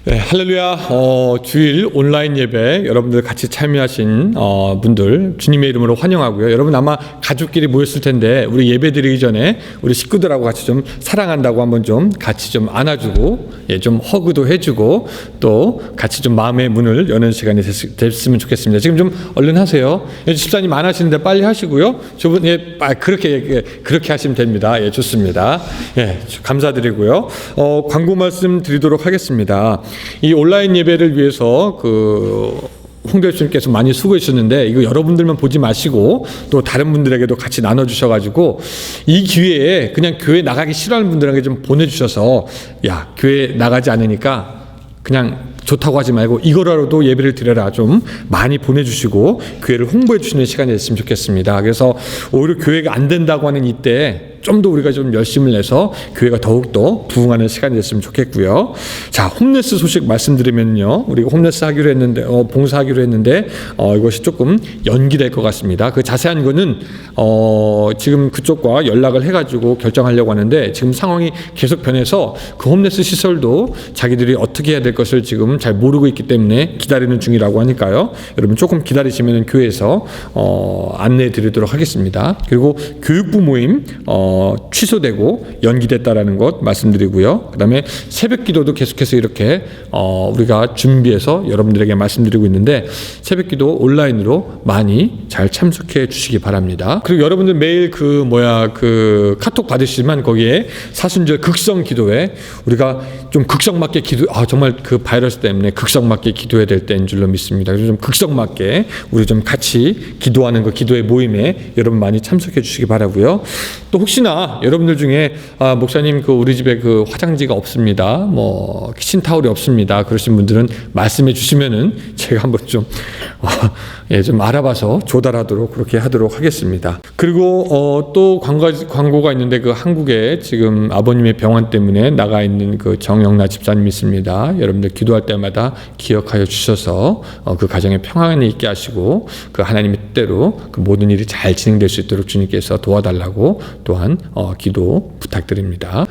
네, 할렐루야. 주일 온라인 예배 여러분들 같이 참여하신 분들 주님의 이름으로 환영하고요. 여러분 아마 가족끼리 모였을 텐데 우리 예배 드리기 전에 우리 식구들하고 같이 좀 사랑한다고 한번 좀 같이 좀 안아주고 좀 허그도 해주고 또 같이 좀 마음의 문을 여는 시간이 됐으면 좋겠습니다. 지금 좀 얼른 하세요. 집사님 안 하시는데 빨리 하시고요. 저분 그렇게 하시면 됩니다. 좋습니다. 감사드리고요. 광고 말씀 드리도록 하겠습니다. 이 온라인 예배를 위해서 홍대 주님께서 많이 수고하셨는데 이거 여러분들만 보지 마시고 또 다른 분들에게도 같이 나눠주셔가지고 이 기회에 그냥 교회 나가기 싫어하는 분들에게 좀 보내주셔서 야 교회 나가지 않으니까 그냥 좋다고 하지 말고 이거라도 예배를 드려라 좀 많이 보내주시고 교회를 홍보해 주시는 시간이 됐으면 좋겠습니다. 그래서 오히려 교회가 안 된다고 하는 이때 좀 더 우리가 좀 열심을 내서 교회가 더욱더 부흥하는 시간이 됐으면 좋겠고요. 자, 홈레스 소식 말씀드리면요. 우리가 홈레스 하기로 했는데 봉사하기로 했는데 이것이 조금 연기될 것 같습니다. 그 자세한 거는 지금 그쪽과 연락을 해가지고 결정하려고 하는데 지금 상황이 계속 변해서 그 홈레스 시설도 자기들이 어떻게 해야 될 것을 지금 잘 모르고 있기 때문에 기다리는 중이라고 하니까요. 여러분 조금 기다리시면 교회에서 안내해 드리도록 하겠습니다. 그리고 교육부 모임 취소되고 연기됐다라는 것 말씀드리고요. 그 다음에 새벽 기도도 계속해서 이렇게 우리가 준비해서 여러분들에게 말씀드리고 있는데 새벽 기도 온라인으로 많이 잘 참석해 주시기 바랍니다. 그리고 여러분들 매일 카톡 받으시지만 거기에 사순절 극성 기도회 우리가 좀 극성 맞게 정말 그 바이러스 때문에 극성 맞게 기도해야 될 때인 줄로 믿습니다. 그래서 좀 극성 맞게 우리 좀 같이 기도하는 기도회 모임에 여러분 많이 참석해 주시기 바라고요. 또 혹시나 여러분들 중에 목사님 우리 집에 화장지가 없습니다. 키친타올이 없습니다. 그러신 분들은 말씀해 주시면은 제가 한번 좀 알아봐서 조달하도록 그렇게 하도록 하겠습니다. 그리고 또 광고가 있는데 한국에 지금 아버님의 병환 때문에 나가 있는 정영나 집사님 있습니다. 여러분들 기도할 때마다 기억하여 주셔서 그 가정에 평안이 있게 하시고 하나님의 뜻대로 모든 일이 잘 진행될 수 있도록 주님께서 도와달라고 또한 기도 부탁드립니다.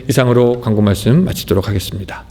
이상으로 광고 말씀 마치도록 하겠습니다.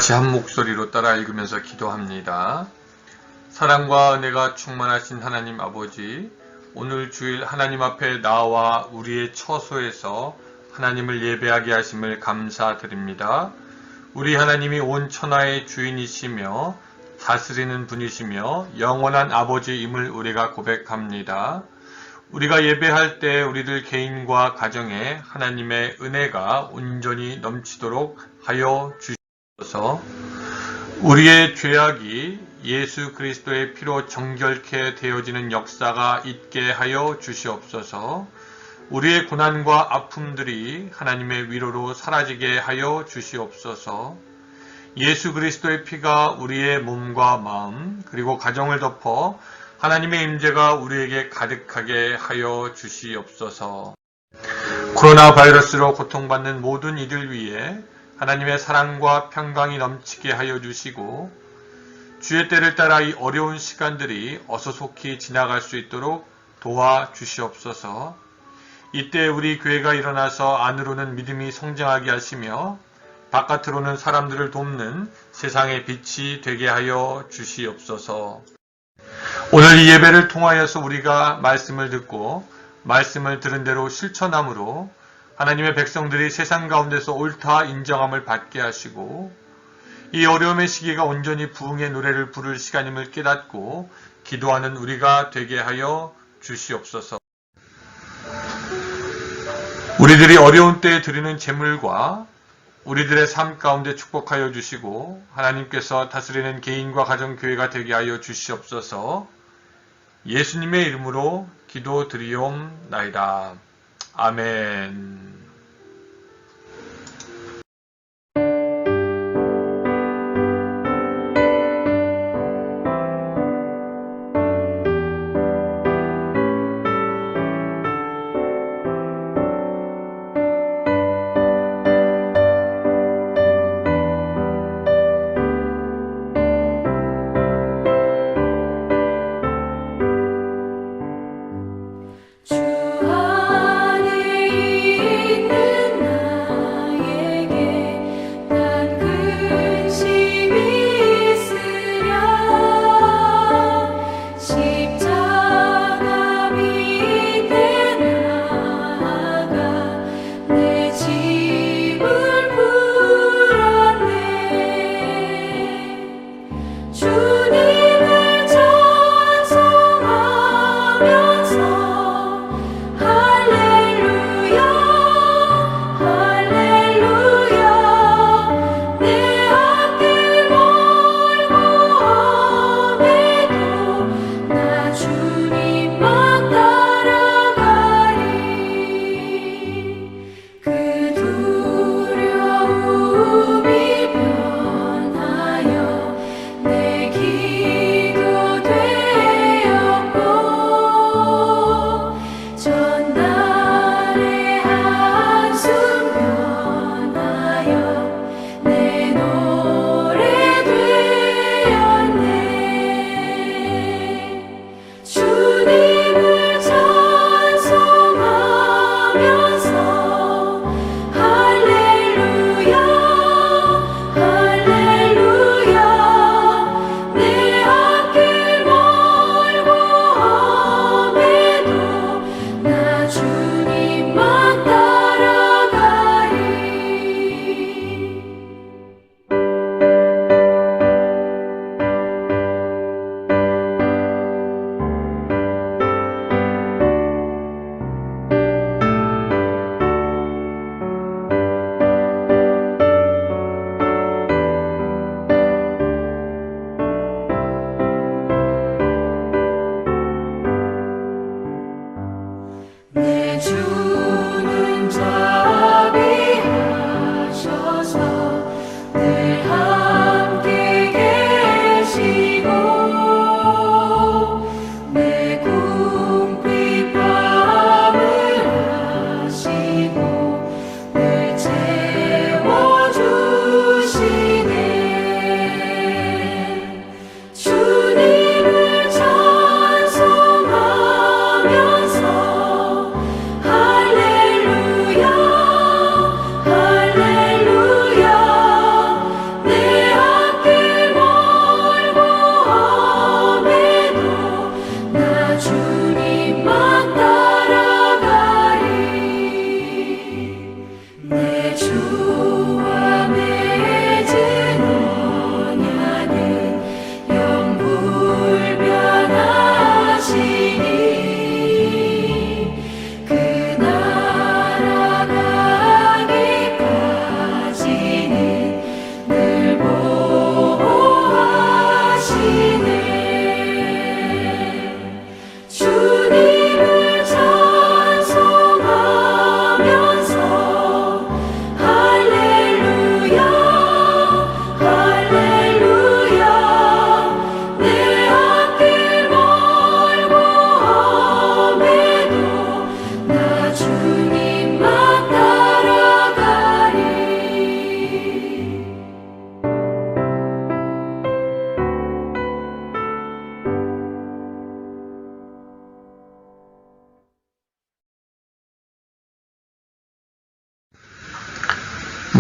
같이 한 목소리로 따라 읽으면서 기도합니다. 사랑과 은혜가 충만하신 하나님 아버지, 오늘 주일 하나님 앞에 나와 우리의 처소에서 하나님을 예배하게 하심을 감사드립니다. 우리 하나님이 온 천하의 주인이시며 다스리는 분이시며 영원한 아버지임을 우리가 고백합니다. 우리가 예배할 때 우리들 개인과 가정에 하나님의 은혜가 온전히 넘치도록 하여 주시옵소서. 우리의 죄악이 예수 그리스도의 피로 정결케 되어지는 역사가 있게 하여 주시옵소서. 우리의 고난과 아픔들이 하나님의 위로로 사라지게 하여 주시옵소서. 예수 그리스도의 피가 우리의 몸과 마음 그리고 가정을 덮어 하나님의 임재가 우리에게 가득하게 하여 주시옵소서. 코로나 바이러스로 고통받는 모든 이들 위해 하나님의 사랑과 평강이 넘치게 하여 주시고 주의 때를 따라 이 어려운 시간들이 어서속히 지나갈 수 있도록 도와주시옵소서. 이때 우리 교회가 일어나서 안으로는 믿음이 성장하게 하시며 바깥으로는 사람들을 돕는 세상의 빛이 되게 하여 주시옵소서. 오늘 이 예배를 통하여서 우리가 말씀을 듣고 말씀을 들은 대로 실천함으로 하나님의 백성들이 세상 가운데서 옳다 인정함을 받게 하시고 이 어려움의 시기가 온전히 부흥의 노래를 부를 시간임을 깨닫고 기도하는 우리가 되게 하여 주시옵소서. 우리들이 어려운 때에 드리는 제물과 우리들의 삶 가운데 축복하여 주시고 하나님께서 다스리는 개인과 가정 교회가 되게 하여 주시옵소서. 예수님의 이름으로 기도드리옵나이다. 아멘. 주 안에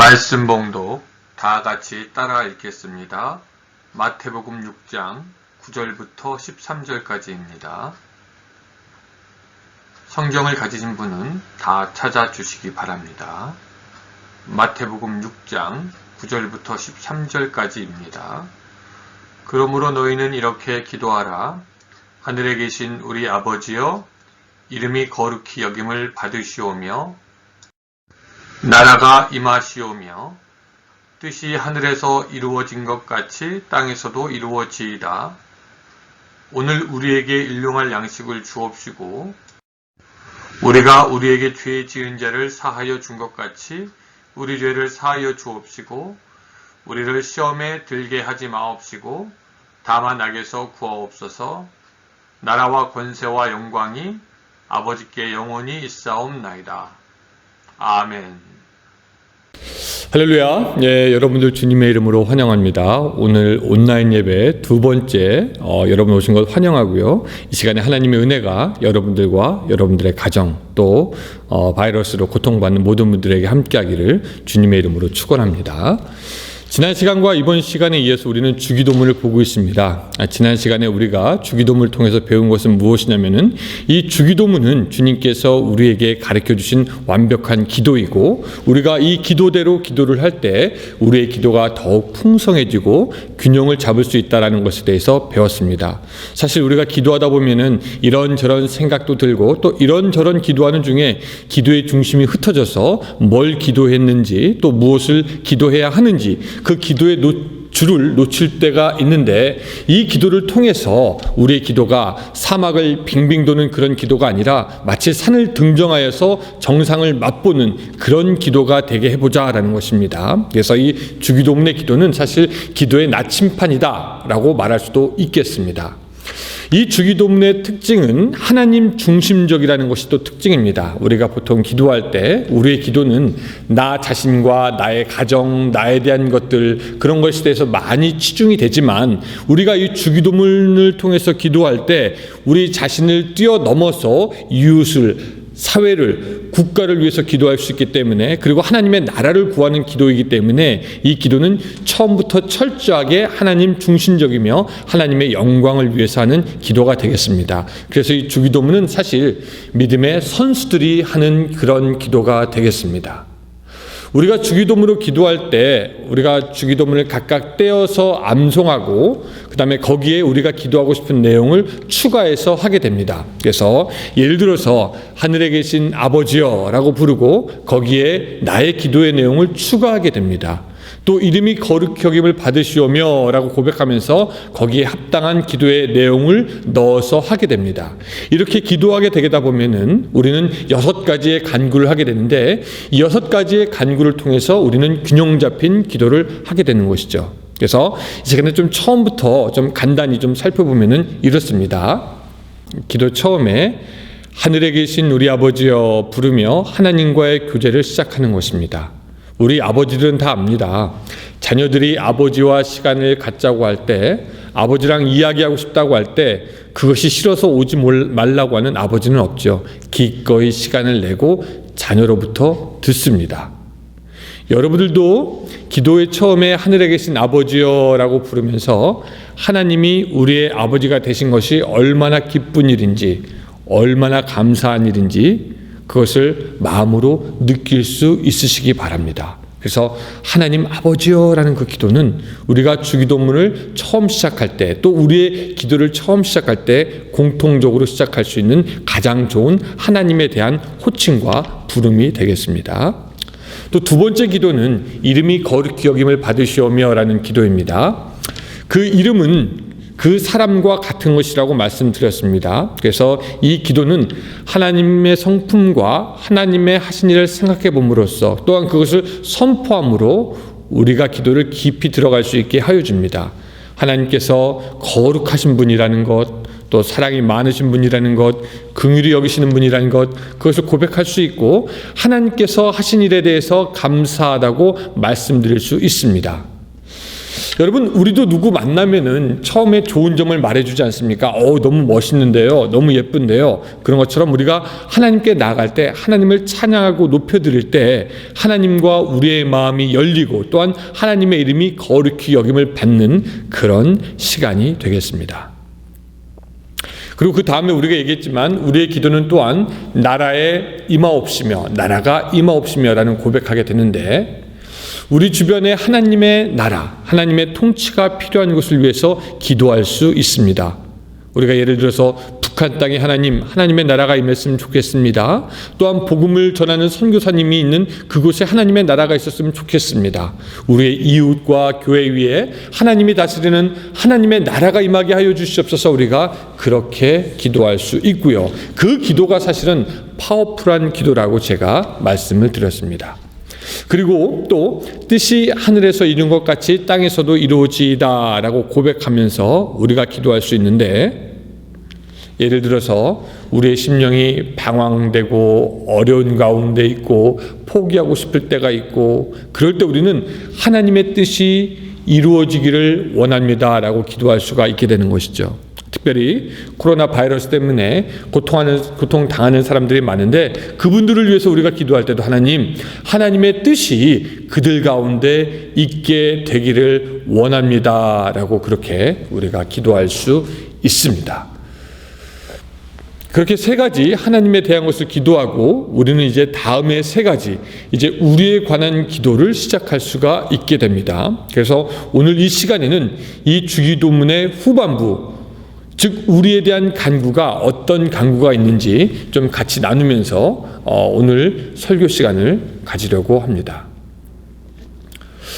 말씀 봉독 다 같이 따라 읽겠습니다. 마태복음 6장 9절부터 13절까지입니다. 성경을 가지신 분은 다 찾아주시기 바랍니다. 마태복음 6장 9절부터 13절까지입니다. 그러므로 너희는 이렇게 기도하라. 하늘에 계신 우리 아버지여, 이름이 거룩히 여김을 받으시오며 나라가 임하시오며 뜻이 하늘에서 이루어진 것 같이 땅에서도 이루어지이다. 오늘 우리에게 일용할 양식을 주옵시고 우리가 우리에게 죄 지은 자를 사하여 준 것 같이 우리 죄를 사하여 주옵시고 우리를 시험에 들게 하지 마옵시고 다만 악에서 구하옵소서. 나라와 권세와 영광이 아버지께 영원히 있사옵나이다. 아멘. 할렐루야. 예, 여러분들 주님의 이름으로 환영합니다. 오늘 온라인 예배 두 번째 여러분 오신 것 환영하고요. 이 시간에 하나님의 은혜가 여러분들과 여러분들의 가정 또 바이러스로 고통받는 모든 분들에게 함께하기를 주님의 이름으로 축원합니다. 지난 시간과 이번 시간에 이어서 우리는 주기도문을 보고 있습니다. 지난 시간에 우리가 주기도문을 통해서 배운 것은 무엇이냐면은 이 주기도문은 주님께서 우리에게 가르쳐 주신 완벽한 기도이고 우리가 이 기도대로 기도를 할 때 우리의 기도가 더욱 풍성해지고 균형을 잡을 수 있다는 것에 대해서 배웠습니다. 사실 우리가 기도하다 보면은 이런저런 생각도 들고 또 이런저런 기도하는 중에 기도의 중심이 흩어져서 뭘 기도했는지 또 무엇을 기도해야 하는지 그 기도의 줄을 놓칠 때가 있는데 이 기도를 통해서 우리의 기도가 사막을 빙빙 도는 그런 기도가 아니라 마치 산을 등정하여서 정상을 맛보는 그런 기도가 되게 해보자라는 것입니다. 그래서 이 주기도문의 기도는 사실 기도의 나침판이다라고 말할 수도 있겠습니다. 이 주기도문의 특징은 하나님 중심적이라는 것이 또 특징입니다. 우리가 보통 기도할 때 우리의 기도는 나 자신과 나의 가정, 나에 대한 것들 그런 것에 대해서 많이 치중이 되지만 우리가 이 주기도문을 통해서 기도할 때 우리 자신을 뛰어넘어서 이웃을 사회를 국가를 위해서 기도할 수 있기 때문에 그리고 하나님의 나라를 구하는 기도이기 때문에 이 기도는 처음부터 철저하게 하나님 중심적이며 하나님의 영광을 위해서 하는 기도가 되겠습니다. 그래서 이 주기도문은 사실 믿음의 선수들이 하는 그런 기도가 되겠습니다. 우리가 주기도문으로 기도할 때 우리가 주기도문을 각각 떼어서 암송하고 그 다음에 거기에 우리가 기도하고 싶은 내용을 추가해서 하게 됩니다. 그래서 예를 들어서 하늘에 계신 아버지여 라고 부르고 거기에 나의 기도의 내용을 추가하게 됩니다. 또 이름이 거룩히 여김을 받으시오며 라고 고백하면서 거기에 합당한 기도의 내용을 넣어서 하게 됩니다. 이렇게 기도하게 되다 보면은 우리는 6가지의 간구를 하게 되는데 이 6가지의 간구를 통해서 우리는 균형 잡힌 기도를 하게 되는 것이죠. 그래서 이 시간에 좀 처음부터 좀 간단히 좀 살펴보면은 이렇습니다. 기도 처음에 하늘에 계신 우리 아버지여 부르며 하나님과의 교제를 시작하는 것입니다. 우리 아버지들은 다 압니다. 자녀들이 아버지와 시간을 갖자고 할 때, 아버지랑 이야기하고 싶다고 할 때 그것이 싫어서 오지 말라고 하는 아버지는 없죠. 기꺼이 시간을 내고 자녀로부터 듣습니다. 여러분들도 기도의 처음에 하늘에 계신 아버지여라고 부르면서 하나님이 우리의 아버지가 되신 것이 얼마나 기쁜 일인지, 얼마나 감사한 일인지 그것을 마음으로 느낄 수 있으시기 바랍니다. 그래서 하나님 아버지여라는 그 기도는 우리가 주기도문을 처음 시작할 때 또 우리의 기도를 처음 시작할 때 공통적으로 시작할 수 있는 가장 좋은 하나님에 대한 호칭과 부름이 되겠습니다. 또 두 번째 기도는 이름이 거룩히 여김을 받으시오며 라는 기도입니다. 그 이름은 그 사람과 같은 것이라고 말씀드렸습니다. 그래서 이 기도는 하나님의 성품과 하나님의 하신 일을 생각해 봄으로써 또한 그것을 선포함으로 우리가 기도를 깊이 들어갈 수 있게 하여 줍니다. 하나님께서 거룩하신 분이라는 것, 또 사랑이 많으신 분이라는 것, 긍휼히 여기시는 분이라는 것, 그것을 고백할 수 있고 하나님께서 하신 일에 대해서 감사하다고 말씀드릴 수 있습니다. 여러분, 우리도 누구 만나면은 처음에 좋은 점을 말해주지 않습니까? 너무 멋있는데요, 너무 예쁜데요. 그런 것처럼 우리가 하나님께 나아갈 때, 하나님을 찬양하고 높여드릴 때 하나님과 우리의 마음이 열리고 또한 하나님의 이름이 거룩히 여김을 받는 그런 시간이 되겠습니다. 그리고 그 다음에 우리가 얘기했지만 우리의 기도는 또한 나라에 임하옵시며, 나라가 임하옵시며 라는 고백하게 되는데, 우리 주변에 하나님의 나라, 하나님의 통치가 필요한 것을 위해서 기도할 수 있습니다. 우리가 예를 들어서 북한 땅에 하나님의 나라가 임했으면 좋겠습니다. 또한 복음을 전하는 선교사님이 있는 그곳에 하나님의 나라가 있었으면 좋겠습니다. 우리의 이웃과 교회 위에 하나님이 다스리는 하나님의 나라가 임하게 하여 주시옵소서. 우리가 그렇게 기도할 수 있고요. 그 기도가 사실은 파워풀한 기도라고 제가 말씀을 드렸습니다. 그리고 또 뜻이 하늘에서 이룬 것 같이 땅에서도 이루어지이다 라고 고백하면서 우리가 기도할 수 있는데, 예를 들어서 우리의 심령이 방황되고 어려운 가운데 있고 포기하고 싶을 때가 있고, 그럴 때 우리는 하나님의 뜻이 이루어지기를 원합니다 라고 기도할 수가 있게 되는 것이죠. 특별히 코로나 바이러스 때문에 고통당하는 사람들이 많은데, 그분들을 위해서 우리가 기도할 때도 하나님의 뜻이 그들 가운데 있게 되기를 원합니다 라고 그렇게 우리가 기도할 수 있습니다. 그렇게 세 가지 하나님에 대한 것을 기도하고, 우리는 이제 다음에 세 가지, 이제 우리에 관한 기도를 시작할 수가 있게 됩니다. 그래서 오늘 이 시간에는 이 주기도문의 후반부, 즉 우리에 대한 간구가 어떤 간구가 있는지 좀 같이 나누면서 오늘 설교 시간을 가지려고 합니다.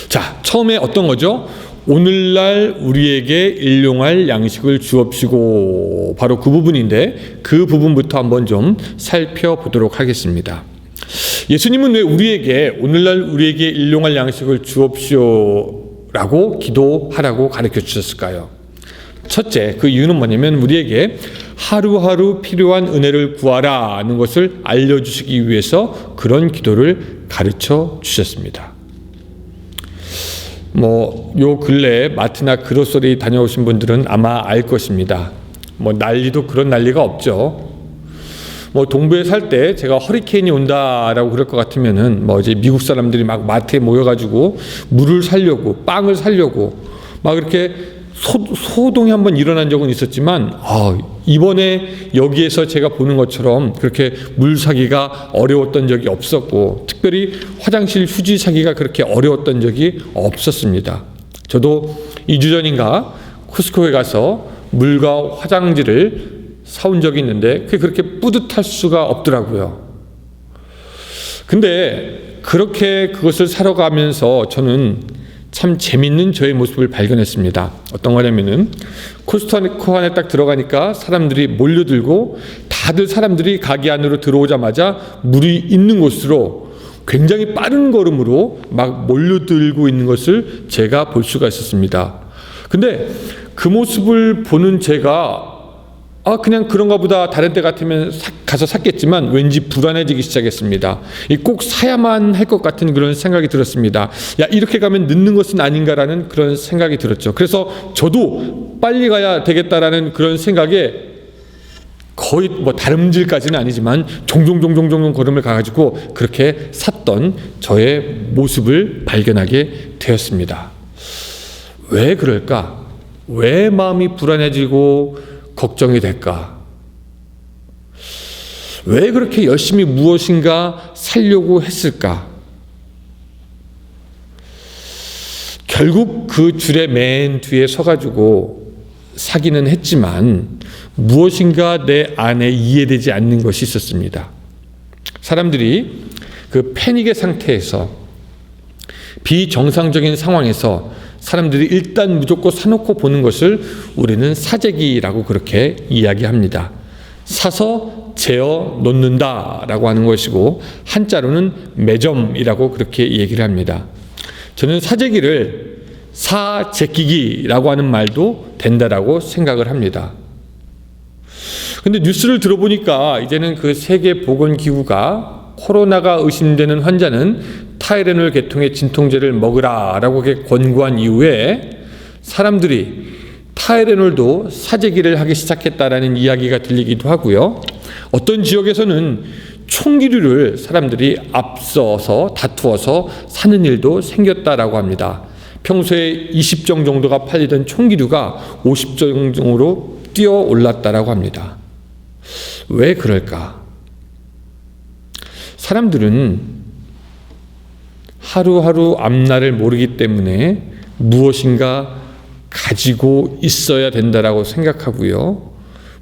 자, 처음에 어떤 거죠? 오늘날 우리에게 일용할 양식을 주옵시고, 바로 그 부분인데 그 부분부터 한번 좀 살펴보도록 하겠습니다. 예수님은 왜 우리에게 오늘날 우리에게 일용할 양식을 주옵시오라고 기도하라고 가르쳐 주셨을까요? 첫째, 그 이유는 뭐냐면 우리에게 하루하루 필요한 은혜를 구하라는 것을 알려주시기 위해서 그런 기도를 가르쳐 주셨습니다. 요 근래에 마트나 그로서리 다녀오신 분들은 아마 알 것입니다. 난리도 그런 난리가 없죠. 동부에 살 때 제가 허리케인이 온다라고 그럴 것 같으면은 이제 미국 사람들이 막 마트에 모여가지고 물을 사려고, 빵을 사려고 막 이렇게 소동이 한번 일어난 적은 있었지만, 이번에 여기에서 제가 보는 것처럼 그렇게 물 사기가 어려웠던 적이 없었고, 특별히 화장실 휴지 사기가 그렇게 어려웠던 적이 없었습니다. 저도 2주 전인가 코스코에 가서 물과 화장지를 사온 적이 있는데 그게 그렇게 뿌듯할 수가 없더라고요. 근데 그렇게 그것을 사러 가면서 저는 참 재밌는 저의 모습을 발견했습니다. 어떤 거냐면은 코스트코 안에 딱 들어가니까 사람들이 몰려들고, 다들 사람들이 가게 안으로 들어오자마자 물이 있는 곳으로 굉장히 빠른 걸음으로 막 몰려들고 있는 것을 제가 볼 수가 있었습니다. 근데 그 모습을 보는 제가 그냥 그런가 보다, 다른 때 같으면 가서 샀겠지만 왠지 불안해지기 시작했습니다. 꼭 사야만 할 것 같은 그런 생각이 들었습니다. 이렇게 가면 늦는 것은 아닌가라는 그런 생각이 들었죠. 그래서 저도 빨리 가야 되겠다라는 그런 생각에 거의 다름질까지는 아니지만 종종 걸음을 가가지고 그렇게 샀던 저의 모습을 발견하게 되었습니다. 왜 그럴까? 왜 마음이 불안해지고 걱정이 될까? 왜 그렇게 열심히 무엇인가 살려고 했을까? 결국 그 줄의 맨 뒤에 서가지고 사기는 했지만 무엇인가 내 안에 이해되지 않는 것이 있었습니다. 사람들이 그 패닉의 상태에서, 비정상적인 상황에서 사람들이 일단 무조건 사놓고 보는 것을 우리는 사재기라고 그렇게 이야기합니다. 사서 재어 놓는다 라고 하는 것이고, 한자로는 매점이라고 그렇게 얘기를 합니다. 저는 사재기를 사재끼기라고 하는 말도 된다라고 생각을 합니다. 근데 뉴스를 들어보니까 이제는 그 세계보건기구가 코로나가 의심되는 환자는 타이레놀 계통의 진통제를 먹으라 라고 권고한 이후에 사람들이 타이레놀도 사재기를 하기 시작했다라는 이야기가 들리기도 하고요. 어떤 지역에서는 총기류를 사람들이 앞서서 다투어서 사는 일도 생겼다라고 합니다. 평소에 20정 정도가 팔리던 총기류가 50정 정도로 뛰어 올랐다라고 합니다. 왜 그럴까? 사람들은 하루하루 앞날을 모르기 때문에 무엇인가 가지고 있어야 된다라고 생각하고요.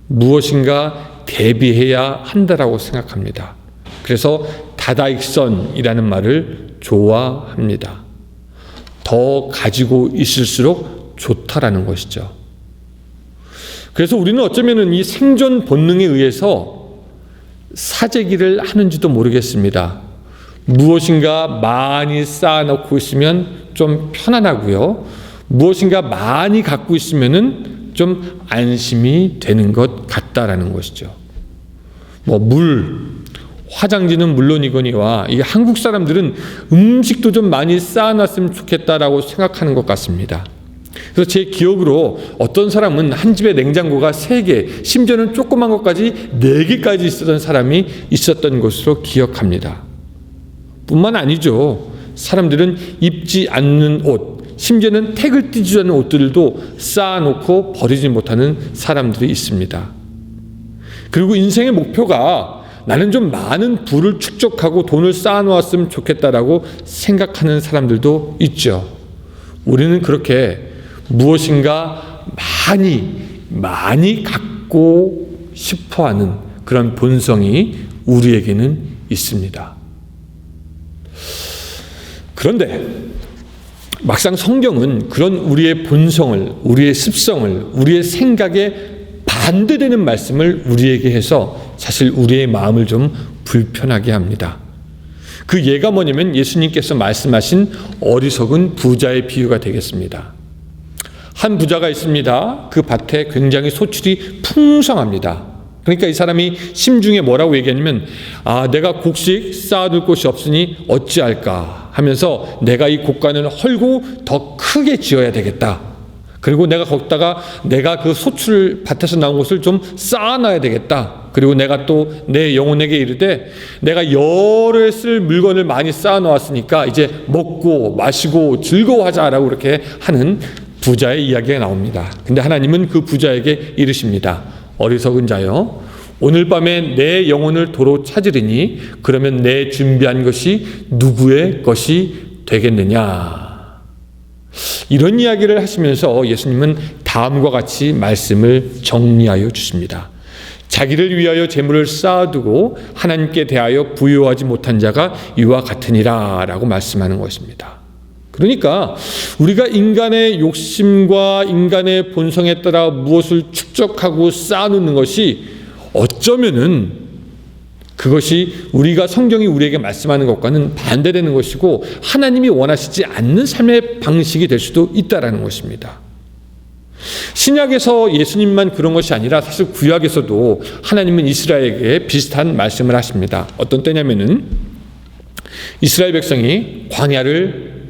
무엇인가 대비해야 한다라고 생각합니다. 그래서 다다익선이라는 말을 좋아합니다. 더 가지고 있을수록 좋다라는 것이죠. 그래서 우리는 어쩌면 이 생존 본능에 의해서 사재기를 하는지도 모르겠습니다. 무엇인가 많이 쌓아놓고 있으면 좀 편안하고요. 무엇인가 많이 갖고 있으면은 좀 안심이 되는 것 같다라는 것이죠. 화장지는 물론이거니와 이 한국 사람들은 음식도 좀 많이 쌓아놨으면 좋겠다라고 생각하는 것 같습니다. 그래서 제 기억으로 어떤 사람은 한 집에 냉장고가 3개, 심지어는 조그만 것까지 4개까지 있었던 사람이 있었던 것으로 기억합니다. 뿐만 아니죠. 사람들은 입지 않는 옷, 심지어는 택을 띄지 않는 옷들도 쌓아놓고 버리지 못하는 사람들이 있습니다. 그리고 인생의 목표가 나는 좀 많은 부를 축적하고 돈을 쌓아놓았으면 좋겠다라고 생각하는 사람들도 있죠. 우리는 그렇게 무엇인가 많이 갖고 싶어하는 그런 본성이 우리에게는 있습니다. 그런데 막상 성경은 그런 우리의 본성을, 우리의 습성을, 우리의 생각에 반대되는 말씀을 우리에게 해서 사실 우리의 마음을 좀 불편하게 합니다. 그 예가 뭐냐면 예수님께서 말씀하신 어리석은 부자의 비유가 되겠습니다. 한 부자가 있습니다. 그 밭에 굉장히 소출이 풍성합니다. 그러니까 이 사람이 심중에 뭐라고 얘기하냐면 내가 곡식 쌓아둘 곳이 없으니 어찌할까 하면서 내가 이 곡간을 헐고 더 크게 지어야 되겠다. 그리고 내가 거기다가 내가 그 소출 밭에서 나온 것을 좀 쌓아놔야 되겠다. 그리고 내가 또 내 영혼에게 이르되 내가 여러 해 쓸 물건을 많이 쌓아놓았으니까 이제 먹고 마시고 즐거워하자라고 이렇게 하는 부자의 이야기가 나옵니다. 근데 하나님은 그 부자에게 이르십니다. 어리석은 자여, 오늘 밤에 내 영혼을 도로 찾으리니 그러면 내 준비한 것이 누구의 것이 되겠느냐. 이런 이야기를 하시면서 예수님은 다음과 같이 말씀을 정리하여 주십니다. 자기를 위하여 재물을 쌓아두고 하나님께 대하여 부요하지 못한 자가 이와 같으니라 라고 말씀하는 것입니다. 그러니까 우리가 인간의 욕심과 인간의 본성에 따라 무엇을 축적하고 쌓아놓는 것이 어쩌면은 그것이 우리가 성경이 우리에게 말씀하는 것과는 반대되는 것이고 하나님이 원하시지 않는 삶의 방식이 될 수도 있다라는 것입니다. 신약에서 예수님만 그런 것이 아니라 사실 구약에서도 하나님은 이스라엘에게 비슷한 말씀을 하십니다. 어떤 때냐면은 이스라엘 백성이 광야를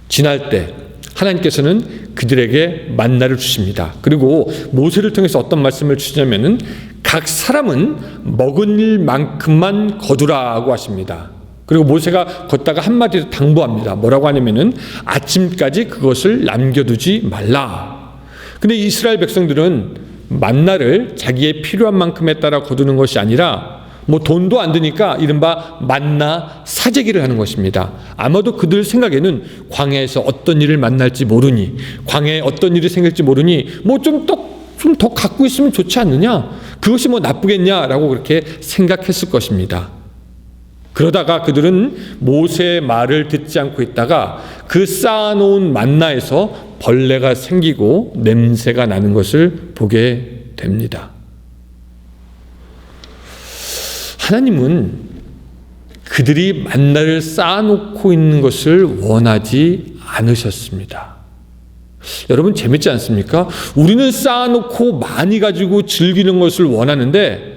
지날 때 하나님께서는 그들에게 만나를 주십니다. 그리고 모세를 통해서 어떤 말씀을 주시냐면은 각 사람은 먹은 일만큼만 거두라고 하십니다. 그리고 모세가 걷다가 한마디로 당부합니다. 뭐라고 하냐면은 아침까지 그것을 남겨두지 말라. 근데 이스라엘 백성들은 만나를 자기의 필요한 만큼에 따라 거두는 것이 아니라 돈도 안 드니까 이른바 만나 사재기를 하는 것입니다. 아마도 그들 생각에는 광야에서 어떤 일을 만날지 모르니, 광야에 어떤 일이 생길지 모르니 좀 더 갖고 있으면 좋지 않느냐, 그것이 나쁘겠냐라고 그렇게 생각했을 것입니다. 그러다가 그들은 모세의 말을 듣지 않고 있다가 그 쌓아놓은 만나에서 벌레가 생기고 냄새가 나는 것을 보게 됩니다. 하나님은 그들이 만나를 쌓아놓고 있는 것을 원하지 않으셨습니다. 여러분 재밌지 않습니까? 우리는 쌓아놓고 많이 가지고 즐기는 것을 원하는데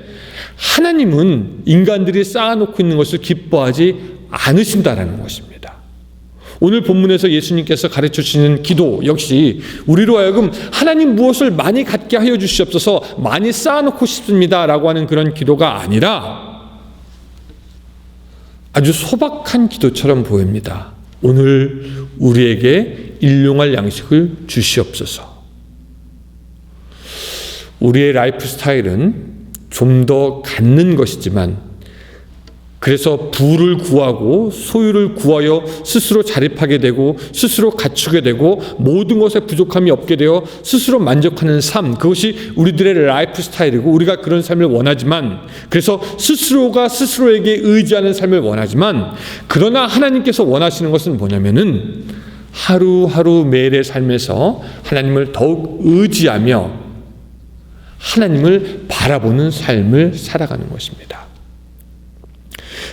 하나님은 인간들이 쌓아놓고 있는 것을 기뻐하지 않으신다라는 것입니다. 오늘 본문에서 예수님께서 가르쳐 주시는 기도 역시 우리로 하여금 하나님 무엇을 많이 갖게 하여 주시옵소서, 많이 쌓아놓고 싶습니다 라고 하는 그런 기도가 아니라 아주 소박한 기도처럼 보입니다. 오늘 우리에게 일용할 양식을 주시옵소서. 우리의 라이프 스타일은 좀 더 갖는 것이지만, 그래서 부를 구하고 소유를 구하여 스스로 자립하게 되고 스스로 갖추게 되고 모든 것에 부족함이 없게 되어 스스로 만족하는 삶, 그것이 우리들의 라이프 스타일이고 우리가 그런 삶을 원하지만, 그래서 스스로가 스스로에게 의지하는 삶을 원하지만, 그러나 하나님께서 원하시는 것은 뭐냐면은 하루하루 매일의 삶에서 하나님을 더욱 의지하며 하나님을 바라보는 삶을 살아가는 것입니다.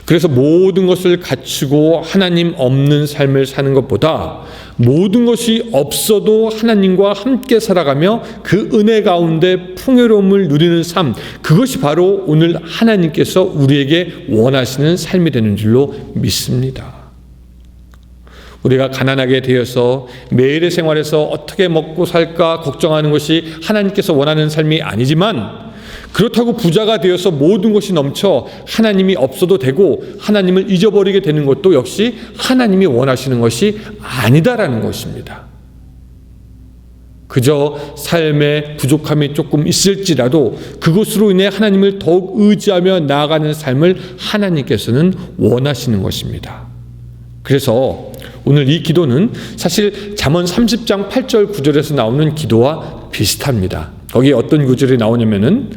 그래서 모든 것을 갖추고 하나님 없는 삶을 사는 것보다 모든 것이 없어도 하나님과 함께 살아가며 그 은혜 가운데 풍요로움을 누리는 삶, 그것이 바로 오늘 하나님께서 우리에게 원하시는 삶이 되는 줄로 믿습니다. 우리가 가난하게 되어서 매일의 생활에서 어떻게 먹고 살까 걱정하는 것이 하나님께서 원하는 삶이 아니지만, 그렇다고 부자가 되어서 모든 것이 넘쳐 하나님이 없어도 되고 하나님을 잊어버리게 되는 것도 역시 하나님이 원하시는 것이 아니다라는 것입니다. 그저 삶에 부족함이 조금 있을지라도 그것으로 인해 하나님을 더욱 의지하며 나아가는 삶을 하나님께서는 원하시는 것입니다. 그래서 오늘 이 기도는 사실 잠언 30장 8절 9절에서 나오는 기도와 비슷합니다. 거기에 어떤 구절이 나오냐면은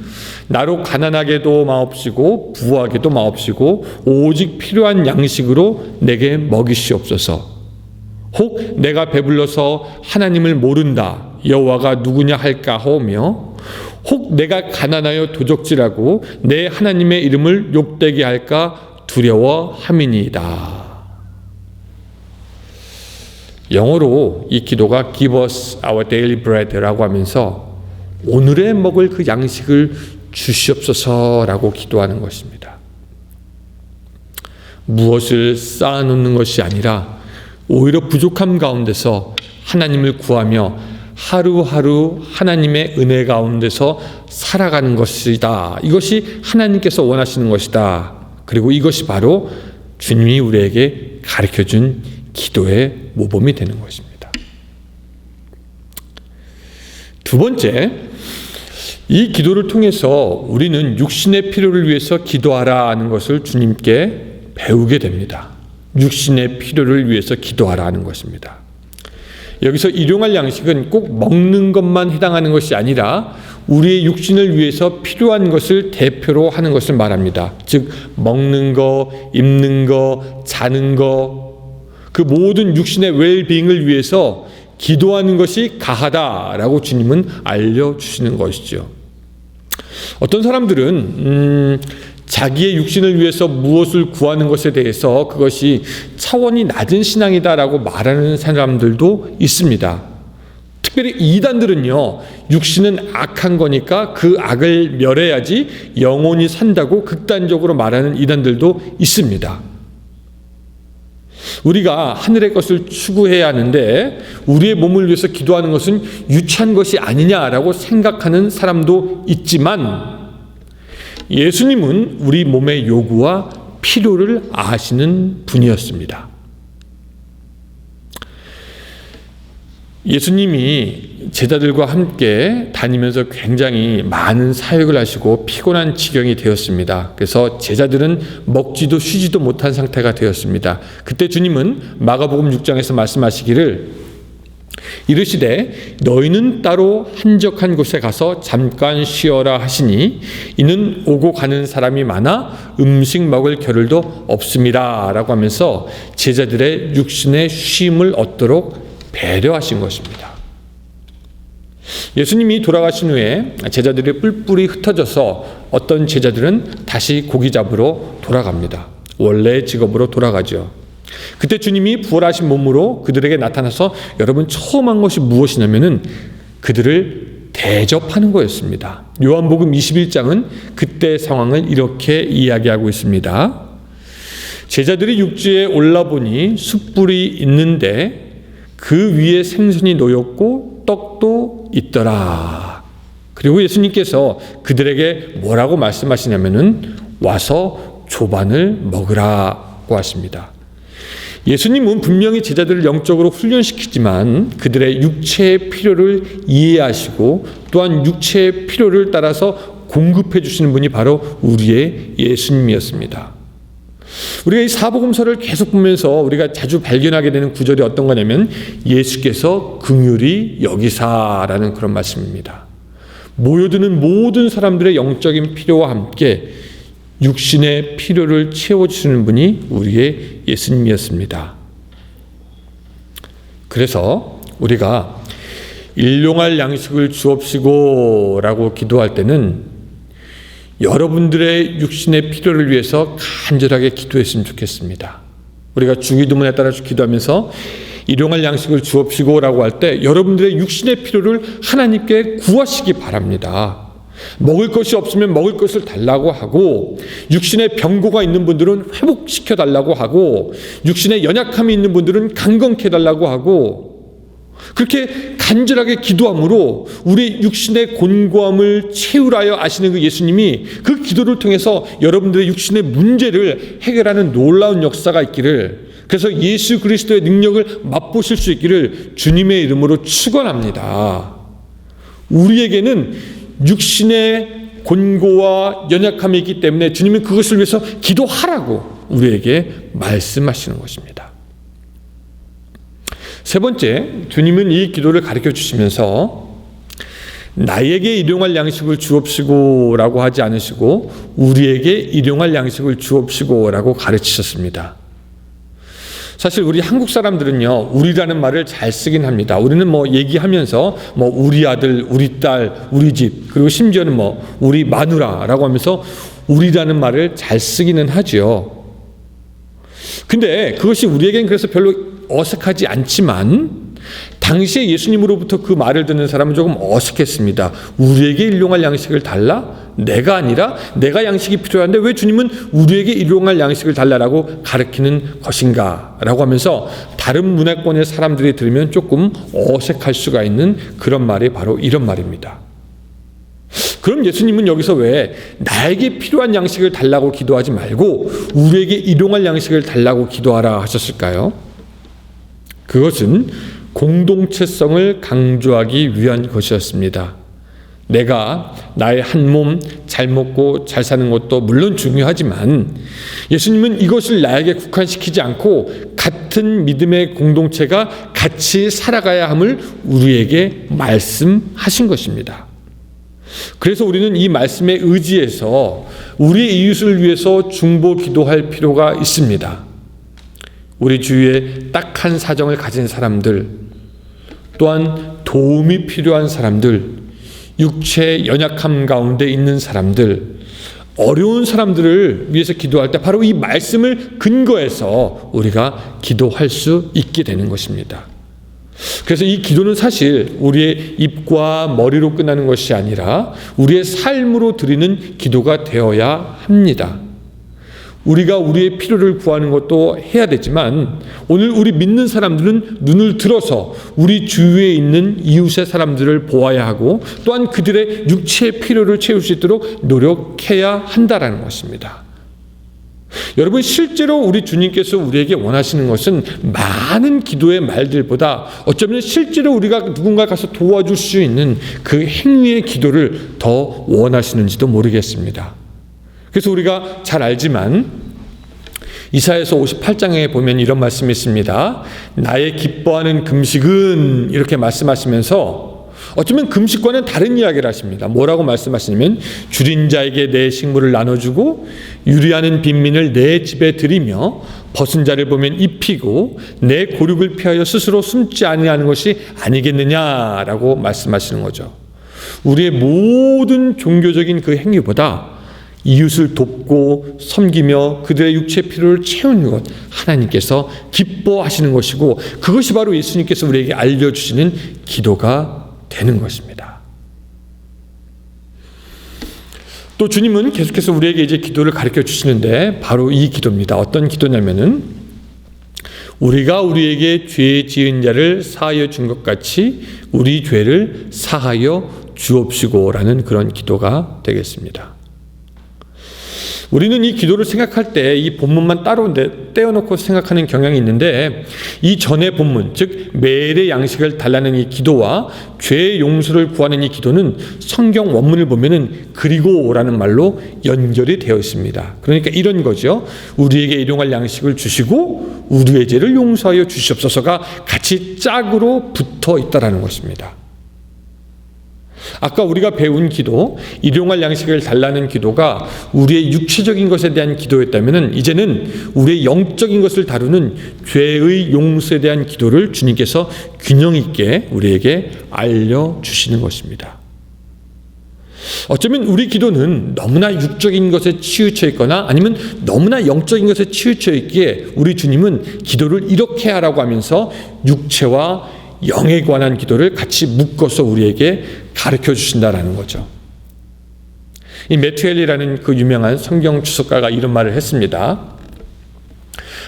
나로 가난하게도 마옵시고 부하게도 마옵시고 오직 필요한 양식으로 내게 먹이시옵소서. 혹 내가 배불러서 하나님을 모른다 여호와가 누구냐 할까 하오며, 혹 내가 가난하여 도적질하고 내 하나님의 이름을 욕되게 할까 두려워함이니이다. 영어로 이 기도가 Give us our daily bread라고 하면서 오늘의 먹을 그 양식을 주시옵소서라고 기도하는 것입니다. 무엇을 쌓아놓는 것이 아니라 오히려 부족함 가운데서 하나님을 구하며 하루하루 하나님의 은혜 가운데서 살아가는 것이다. 이것이 하나님께서 원하시는 것이다. 그리고 이것이 바로 주님이 우리에게 가르쳐준 기도의 모범이 되는 것입니다. 두 번째, 이 기도를 통해서 우리는 육신의 필요를 위해서 기도하라는 것을 주님께 배우게 됩니다. 육신의 필요를 위해서 기도하라는 것입니다. 여기서 일용할 양식은 꼭 먹는 것만 해당하는 것이 아니라 우리의 육신을 위해서 필요한 것을 대표로 하는 것을 말합니다. 즉 먹는 거, 입는 거, 자는 거, 그 모든 육신의 웰빙을 위해서 기도하는 것이 가하다라고 주님은 알려주시는 것이죠. 어떤 사람들은 자기의 육신을 위해서 무엇을 구하는 것에 대해서 그것이 차원이 낮은 신앙이다라고 말하는 사람들도 있습니다. 특별히 이단들은요, 육신은 악한 거니까 그 악을 멸해야지 영혼이 산다고 극단적으로 말하는 이단들도 있습니다. 우리가 하늘의 것을 추구해야 하는데 우리의 몸을 위해서 기도하는 것은 유치한 것이 아니냐라고 생각하는 사람도 있지만, 예수님은 우리 몸의 요구와 필요를 아시는 분이었습니다. 예수님이 제자들과 함께 다니면서 굉장히 많은 사역을 하시고 피곤한 지경이 되었습니다. 그래서 제자들은 먹지도 쉬지도 못한 상태가 되었습니다. 그때 주님은 마가복음 6장에서 말씀하시기를 이르시되 너희는 따로 한적한 곳에 가서 잠깐 쉬어라 하시니 이는 오고 가는 사람이 많아 음식 먹을 겨를도 없음이라 라고 하면서 제자들의 육신의 쉼을 얻도록 배려하신 것입니다. 예수님이 돌아가신 후에 제자들이 뿔뿔이 흩어져서 어떤 제자들은 다시 고기 잡으러 돌아갑니다. 원래의 직업으로 돌아가죠. 그때 주님이 부활하신 몸으로 그들에게 나타나서 여러분 처음 한 것이 무엇이냐면은 그들을 대접하는 거였습니다. 요한복음 21장은 그때 상황을 이렇게 이야기하고 있습니다. 제자들이 육지에 올라보니 숯불이 있는데 그 위에 생선이 놓였고 떡도 있더라. 그리고 예수님께서 그들에게 뭐라고 말씀하시냐면은 와서 조반을 먹으라고 하십니다. 예수님은 분명히 제자들을 영적으로 훈련시키지만 그들의 육체의 필요를 이해하시고 또한 육체의 필요를 따라서 공급해 주시는 분이 바로 우리의 예수님이었습니다. 우리가 이 사복음서를 계속 보면서 우리가 자주 발견하게 되는 구절이 어떤 거냐면 예수께서 긍휼히 여기사라는 그런 말씀입니다. 모여드는 모든 사람들의 영적인 필요와 함께 육신의 필요를 채워주시는 분이 우리의 예수님이었습니다. 그래서 우리가 일용할 양식을 주옵시고 라고 기도할 때는 여러분들의 육신의 필요를 위해서 간절하게 기도했으면 좋겠습니다. 우리가 주기도문에 따라 기도하면서 일용할 양식을 주옵시고 라고 할 때 여러분들의 육신의 필요를 하나님께 구하시기 바랍니다. 먹을 것이 없으면 먹을 것을 달라고 하고, 육신의 병고가 있는 분들은 회복시켜 달라고 하고, 육신의 연약함이 있는 분들은 강건케 해달라고 하고, 그렇게 간절하게 기도함으로 우리 육신의 곤고함을 채우라여 아시는 그 예수님이 그 기도를 통해서 여러분들의 육신의 문제를 해결하는 놀라운 역사가 있기를, 그래서 예수 그리스도의 능력을 맛보실 수 있기를 주님의 이름으로 축원합니다. 우리에게는 육신의 곤고와 연약함이 있기 때문에 주님은 그것을 위해서 기도하라고 우리에게 말씀하시는 것입니다. 세 번째, 주님은 이 기도를 가르쳐 주시면서 나에게 일용할 양식을 주옵시고 라고 하지 않으시고 우리에게 일용할 양식을 주옵시고 라고 가르치셨습니다. 사실 우리 한국 사람들은요, 우리라는 말을 잘 쓰긴 합니다. 우리는 얘기하면서 우리 아들, 우리 딸, 우리 집, 그리고 심지어는 우리 마누라라고 하면서 우리라는 말을 잘 쓰기는 하죠. 근데 그것이 우리에겐 그래서 별로 어색하지 않지만 당시에 예수님으로부터 그 말을 듣는 사람은 조금 어색했습니다. 우리에게 일용할 양식을 달라? 내가 아니라 내가 양식이 필요한데 왜 주님은 우리에게 일용할 양식을 달라라고 가르치는 것인가? 라고 하면서 다른 문화권의 사람들이 들으면 조금 어색할 수가 있는 그런 말이 바로 이런 말입니다. 그럼 예수님은 여기서 왜 나에게 필요한 양식을 달라고 기도하지 말고 우리에게 일용할 양식을 달라고 기도하라 하셨을까요? 그것은 공동체성을 강조하기 위한 것이었습니다. 내가 나의 한 몸 잘 먹고 잘 사는 것도 물론 중요하지만 예수님은 이것을 나에게 국한시키지 않고 같은 믿음의 공동체가 같이 살아가야 함을 우리에게 말씀하신 것입니다. 그래서 우리는 이 말씀에 의지해서 우리 이웃을 위해서 중보 기도할 필요가 있습니다. 우리 주위에 딱한 사정을 가진 사람들, 또한 도움이 필요한 사람들, 육체 연약함 가운데 있는 사람들, 어려운 사람들을 위해서 기도할 때 바로 이 말씀을 근거해서 우리가 기도할 수 있게 되는 것입니다. 그래서 이 기도는 사실 우리의 입과 머리로 끝나는 것이 아니라 우리의 삶으로 드리는 기도가 되어야 합니다. 우리가 우리의 필요를 구하는 것도 해야 되지만 오늘 우리 믿는 사람들은 눈을 들어서 우리 주위에 있는 이웃의 사람들을 보아야 하고 또한 그들의 육체의 필요를 채울 수 있도록 노력해야 한다라는 것입니다. 여러분, 실제로 우리 주님께서 우리에게 원하시는 것은 많은 기도의 말들보다 어쩌면 실제로 우리가 누군가 가서 도와줄 수 있는 그 행위의 기도를 더 원하시는지도 모르겠습니다. 그래서 우리가 잘 알지만 이사야서 58장에 보면 이런 말씀이 있습니다. 나의 기뻐하는 금식은 이렇게 말씀하시면서 어쩌면 금식과는 다른 이야기를 하십니다. 뭐라고 말씀하시냐면 줄인 자에게 내 식물을 나눠주고 유리하는 빈민을 내 집에 들이며 벗은 자를 보면 입히고 내 고륙을 피하여 스스로 숨지 아니하는 것이 아니겠느냐라고 말씀하시는 거죠. 우리의 모든 종교적인 그 행위보다 이웃을 돕고 섬기며 그들의 육체 필요를 채우는 것, 하나님께서 기뻐하시는 것이고 그것이 바로 예수님께서 우리에게 알려주시는 기도가 되는 것입니다. 또 주님은 계속해서 우리에게 이제 기도를 가르쳐 주시는데 바로 이 기도입니다. 어떤 기도냐면은 우리가 우리에게 죄 지은 자를 사하여 준 것 같이 우리 죄를 사하여 주옵시고라는 그런 기도가 되겠습니다. 우리는 이 기도를 생각할 때 이 본문만 따로 떼어놓고 생각하는 경향이 있는데 이 전의 본문, 즉 매일의 양식을 달라는 이 기도와 죄의 용서를 구하는 이 기도는 성경 원문을 보면은 그리고라는 말로 연결이 되어 있습니다. 그러니까 이런 거죠. 우리에게 일용할 양식을 주시고 우리의 죄를 용서하여 주시옵소서가 같이 짝으로 붙어 있다라는 것입니다. 아까 우리가 배운 기도, 일용할 양식을 달라는 기도가 우리의 육체적인 것에 대한 기도였다면 이제는 우리의 영적인 것을 다루는 죄의 용서에 대한 기도를 주님께서 균형 있게 우리에게 알려주시는 것입니다. 어쩌면 우리 기도는 너무나 육적인 것에 치우쳐 있거나 아니면 너무나 영적인 것에 치우쳐 있기에 우리 주님은 기도를 이렇게 하라고 하면서 육체와 영에 관한 기도를 같이 묶어서 우리에게 가르쳐 주신다라는 거죠. 이 매튜엘리라는 그 유명한 성경 주석가가 이런 말을 했습니다.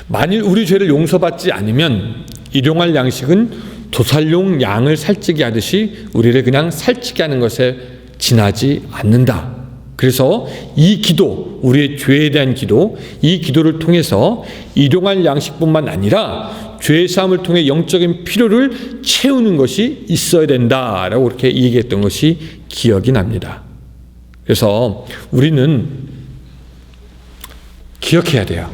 만일 우리 죄를 용서받지 않으면 일용할 양식은 도살용 양을 살찌게 하듯이 우리를 그냥 살찌게 하는 것에 지나지 않는다. 그래서 이 기도, 우리의 죄에 대한 기도, 이 기도를 통해서 일용할 양식뿐만 아니라 죄의 사함을 통해 영적인 필요를 채우는 것이 있어야 된다라고 그렇게 얘기했던 것이 기억이 납니다. 그래서 우리는 기억해야 돼요.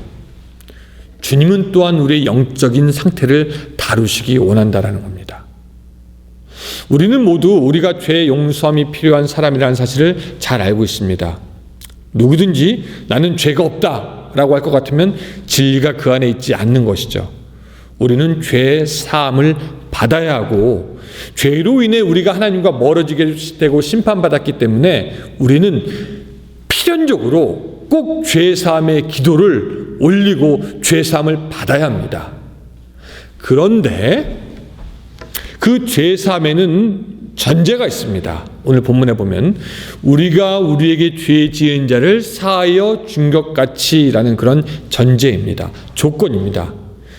주님은 또한 우리의 영적인 상태를 다루시기 원한다라는 겁니다. 우리는 모두 우리가 죄 용서함이 필요한 사람이라는 사실을 잘 알고 있습니다. 누구든지 나는 죄가 없다라고 할 것 같으면 진리가 그 안에 있지 않는 것이죠. 우리는 죄 사함을 받아야 하고 죄로 인해 우리가 하나님과 멀어지게 되고 심판받았기 때문에 우리는 필연적으로 꼭 죄 사함의 기도를 올리고 죄 사함을 받아야 합니다. 그런데 그 죄 사함에는 전제가 있습니다. 오늘 본문에 보면 우리가 우리에게 죄 지은 자를 사하여 준 것 같이라는 그런 전제입니다. 조건입니다.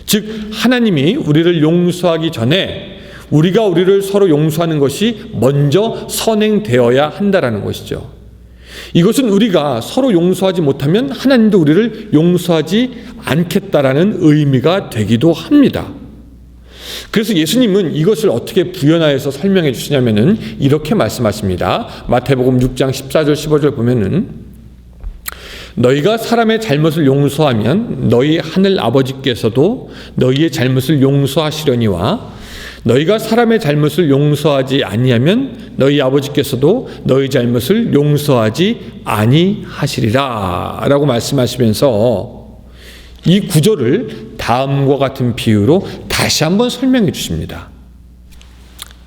즉 하나님이 우리를 용서하기 전에 우리가 우리를 서로 용서하는 것이 먼저 선행되어야 한다라는 것이죠. 이것은 우리가 서로 용서하지 못하면 하나님도 우리를 용서하지 않겠다라는 의미가 되기도 합니다. 그래서 예수님은 이것을 어떻게 부연하여서 설명해 주시냐면은 이렇게 말씀하십니다. 마태복음 6장 14절 15절 보면은 너희가 사람의 잘못을 용서하면 너희 하늘 아버지께서도 너희의 잘못을 용서하시려니와 너희가 사람의 잘못을 용서하지 아니하면 너희 아버지께서도 너희 잘못을 용서하지 아니하시리라 라고 말씀하시면서 이 구절을 다음과 같은 비유로 다시 한번 설명해 주십니다.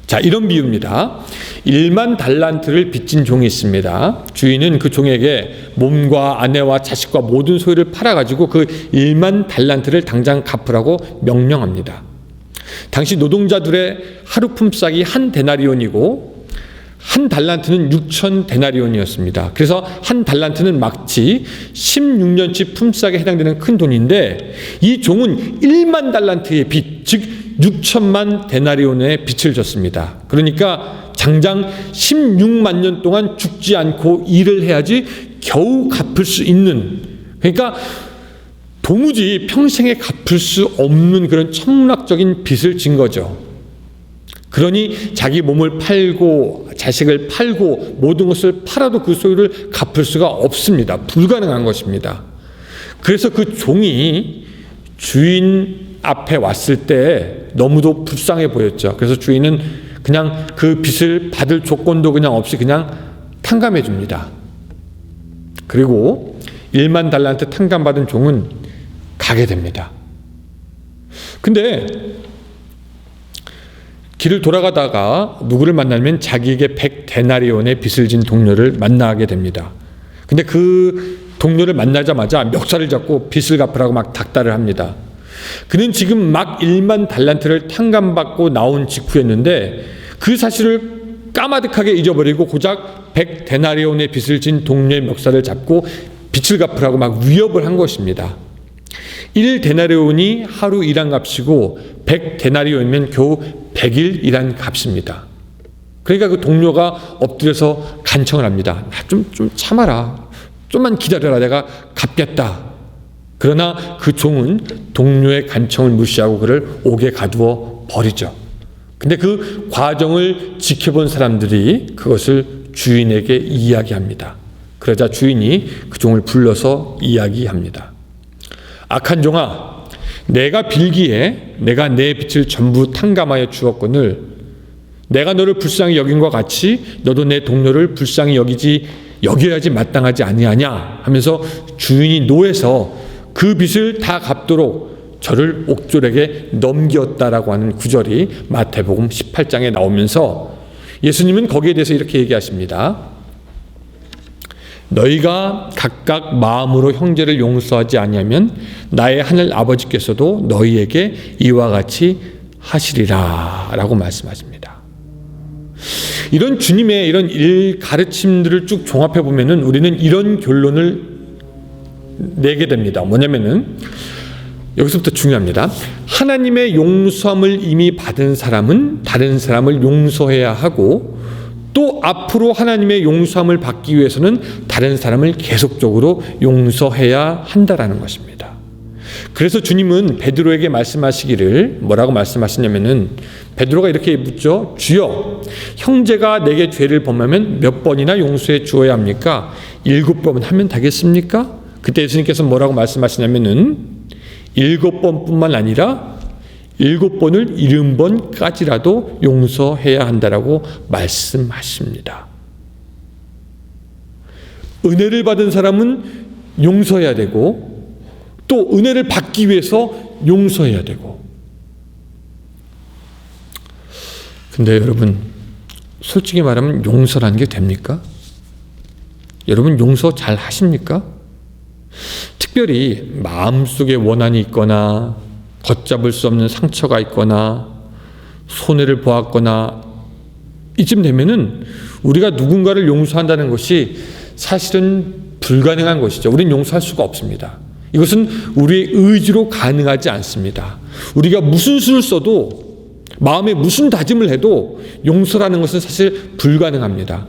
자, 이런 비유입니다. 1만 달란트를 빚진 종이 있습니다. 주인은 그 종에게 몸과 아내와 자식과 모든 소유를 팔아가지고 그 1만 달란트를 당장 갚으라고 명령합니다. 당시 노동자들의 하루 품삯이 한 데나리온이고 한 달란트는 6천 데나리온이었습니다. 그래서 한 달란트는 마치 16년치 품삯에 해당되는 큰 돈인데 이 종은 1만 달란트의 빚, 즉 6천만 데나리온의 빚을 졌습니다. 그러니까 장장 16만 년 동안 죽지 않고 일을 해야지 겨우 갚을 수 있는, 그러니까 도무지 평생에 갚을 수 없는 그런 천문학적인 빚을 진 거죠. 그러니 자기 몸을 팔고 자식을 팔고 모든 것을 팔아도 그 소유를 갚을 수가 없습니다. 불가능한 것입니다. 그래서 그 종이 주인 앞에 왔을 때 너무도 불쌍해 보였죠. 그래서 주인은 그냥 그 빚을 받을 조건도 그냥 없이 그냥 탕감해 줍니다. 그리고 1만 달란트 탕감받은 종은 가게 됩니다. 근데 길을 돌아가다가 누구를 만나면 자기에게 100데나리온의 빚을 진 동료를 만나게 됩니다. 근데 그 동료를 만나자마자 멱살을 잡고 빚을 갚으라고 막 닥달을 합니다. 그는 지금 막 1만 달란트를 탕감받고 나온 직후였는데 그 사실을 까마득하게 잊어버리고 고작 100데나리온의 빚을 진 동료의 멱살을 잡고 빚을 갚으라고 막 위협을 한 것입니다. 1데나리온이 하루 일한 값이고 100데나리온이면 겨우 100일 일한 값입니다. 그러니까 그 동료가 엎드려서 간청을 합니다. 좀 참아라. 좀만 기다려라. 내가 갚겠다. 그러나 그 종은 동료의 간청을 무시하고 그를 옥에 가두어 버리죠. 근데 그 과정을 지켜본 사람들이 그것을 주인에게 이야기합니다. 그러자 주인이 그 종을 불러서 이야기합니다. 악한 종아, 내가 빌기에 내가 내 빚을 전부 탕감하여 주었거늘 내가 너를 불쌍히 여긴 것 같이 너도 내 동료를 불쌍히 여겨야지 마땅하지 아니하냐 하면서 주인이 노해서 그 빚을 다 갚도록 저를 옥졸에게 넘겼다라고 하는 구절이 마태복음 18장에 나오면서 예수님은 거기에 대해서 이렇게 얘기하십니다. 너희가 각각 마음으로 형제를 용서하지 아니하면 나의 하늘 아버지께서도 너희에게 이와 같이 하시리라 라고 말씀하십니다. 이런 주님의 이런 일 가르침들을 쭉 종합해 보면은 우리는 이런 결론을 내게 됩니다. 뭐냐면은 여기서부터 중요합니다. 하나님의 용서함을 이미 받은 사람은 다른 사람을 용서해야 하고 또 앞으로 하나님의 용서함을 받기 위해서는 다른 사람을 계속적으로 용서해야 한다라는 것입니다. 그래서 주님은 베드로에게 말씀하시기를 뭐라고 말씀하시냐면은 베드로가 이렇게 묻죠. 주여, 형제가 내게 죄를 범하면 몇 번이나 용서해 주어야 합니까? 7번 하면 되겠습니까? 그때 예수님께서 뭐라고 말씀하시냐면은 7번뿐만 아니라 7번을 70번까지라도 용서해야 한다라고 말씀하십니다. 은혜를 받은 사람은 용서해야 되고 또 은혜를 받기 위해서 용서해야 되고. 근데 여러분, 솔직히 말하면 용서라는 게 됩니까? 여러분 용서 잘 하십니까? 특별히 마음속에 원한이 있거나 걷잡을 수 없는 상처가 있거나 손해를 보았거나 이쯤 되면은 우리가 누군가를 용서한다는 것이 사실은 불가능한 것이죠. 우리는 용서할 수가 없습니다. 이것은 우리의 의지로 가능하지 않습니다. 우리가 무슨 수를 써도 마음에 무슨 다짐을 해도 용서라는 것은 사실 불가능합니다.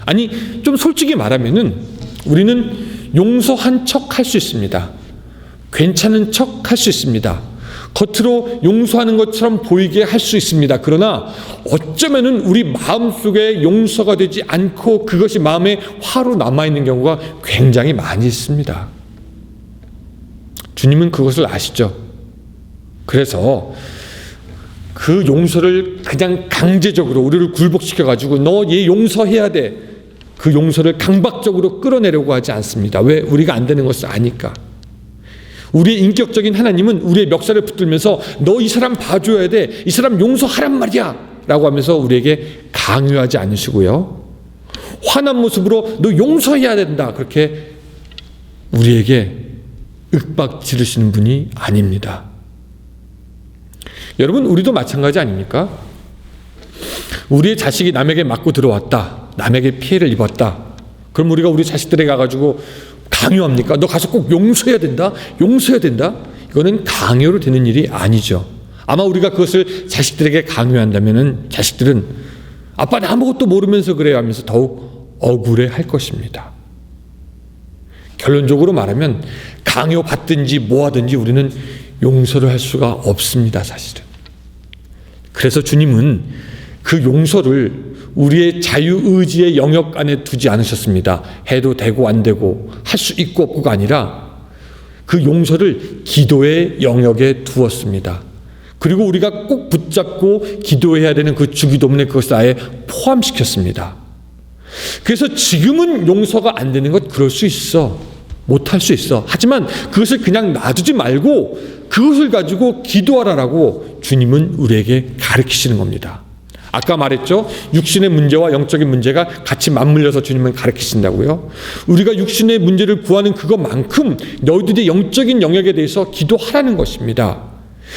아니 좀 솔직히 말하면은 우리는 용서한 척 할 수 있습니다. 괜찮은 척 할 수 있습니다. 겉으로 용서하는 것처럼 보이게 할 수 있습니다. 그러나 어쩌면은 우리 마음속에 용서가 되지 않고 그것이 마음에 화로 남아있는 경우가 굉장히 많이 있습니다. 주님은 그것을 아시죠. 그래서 그 용서를 그냥 강제적으로 우리를 굴복시켜가지고 너 얘 용서해야 돼. 그 용서를 강박적으로 끌어내려고 하지 않습니다. 왜? 우리가 안 되는 것을 아니까. 우리의 인격적인 하나님은 우리의 멱살을 붙들면서 너 이 사람 봐줘야 돼. 이 사람 용서하란 말이야. 라고 하면서 우리에게 강요하지 않으시고요. 화난 모습으로 너 용서해야 된다. 그렇게 우리에게 윽박 지르시는 분이 아닙니다. 여러분, 우리도 마찬가지 아닙니까? 우리의 자식이 남에게 맞고 들어왔다. 남에게 피해를 입었다. 그럼 우리가 우리 자식들에게 가가지고 강요합니까? 너 가서 꼭 용서해야 된다? 용서해야 된다? 이거는 강요로 되는 일이 아니죠. 아마 우리가 그것을 자식들에게 강요한다면은 자식들은 아빠는 아무것도 모르면서 그래요 하면서 더욱 억울해 할 것입니다. 결론적으로 말하면 강요받든지 뭐하든지 우리는 용서를 할 수가 없습니다, 사실은. 그래서 주님은 그 용서를 우리의 자유의지의 영역 안에 두지 않으셨습니다. 해도 되고 안 되고 할 수 있고 없고가 아니라 그 용서를 기도의 영역에 두었습니다. 그리고 우리가 꼭 붙잡고 기도해야 되는 그 주기도문에 그것을 아예 포함시켰습니다. 그래서 지금은 용서가 안 되는 것 그럴 수 있어. 못할 수 있어. 하지만 그것을 그냥 놔두지 말고 그것을 가지고 기도하라라고 주님은 우리에게 가르치시는 겁니다. 아까 말했죠. 육신의 문제와 영적인 문제가 같이 맞물려서 주님은 가르치신다고요. 우리가 육신의 문제를 구하는 그것만큼 너희들의 영적인 영역에 대해서 기도하라는 것입니다.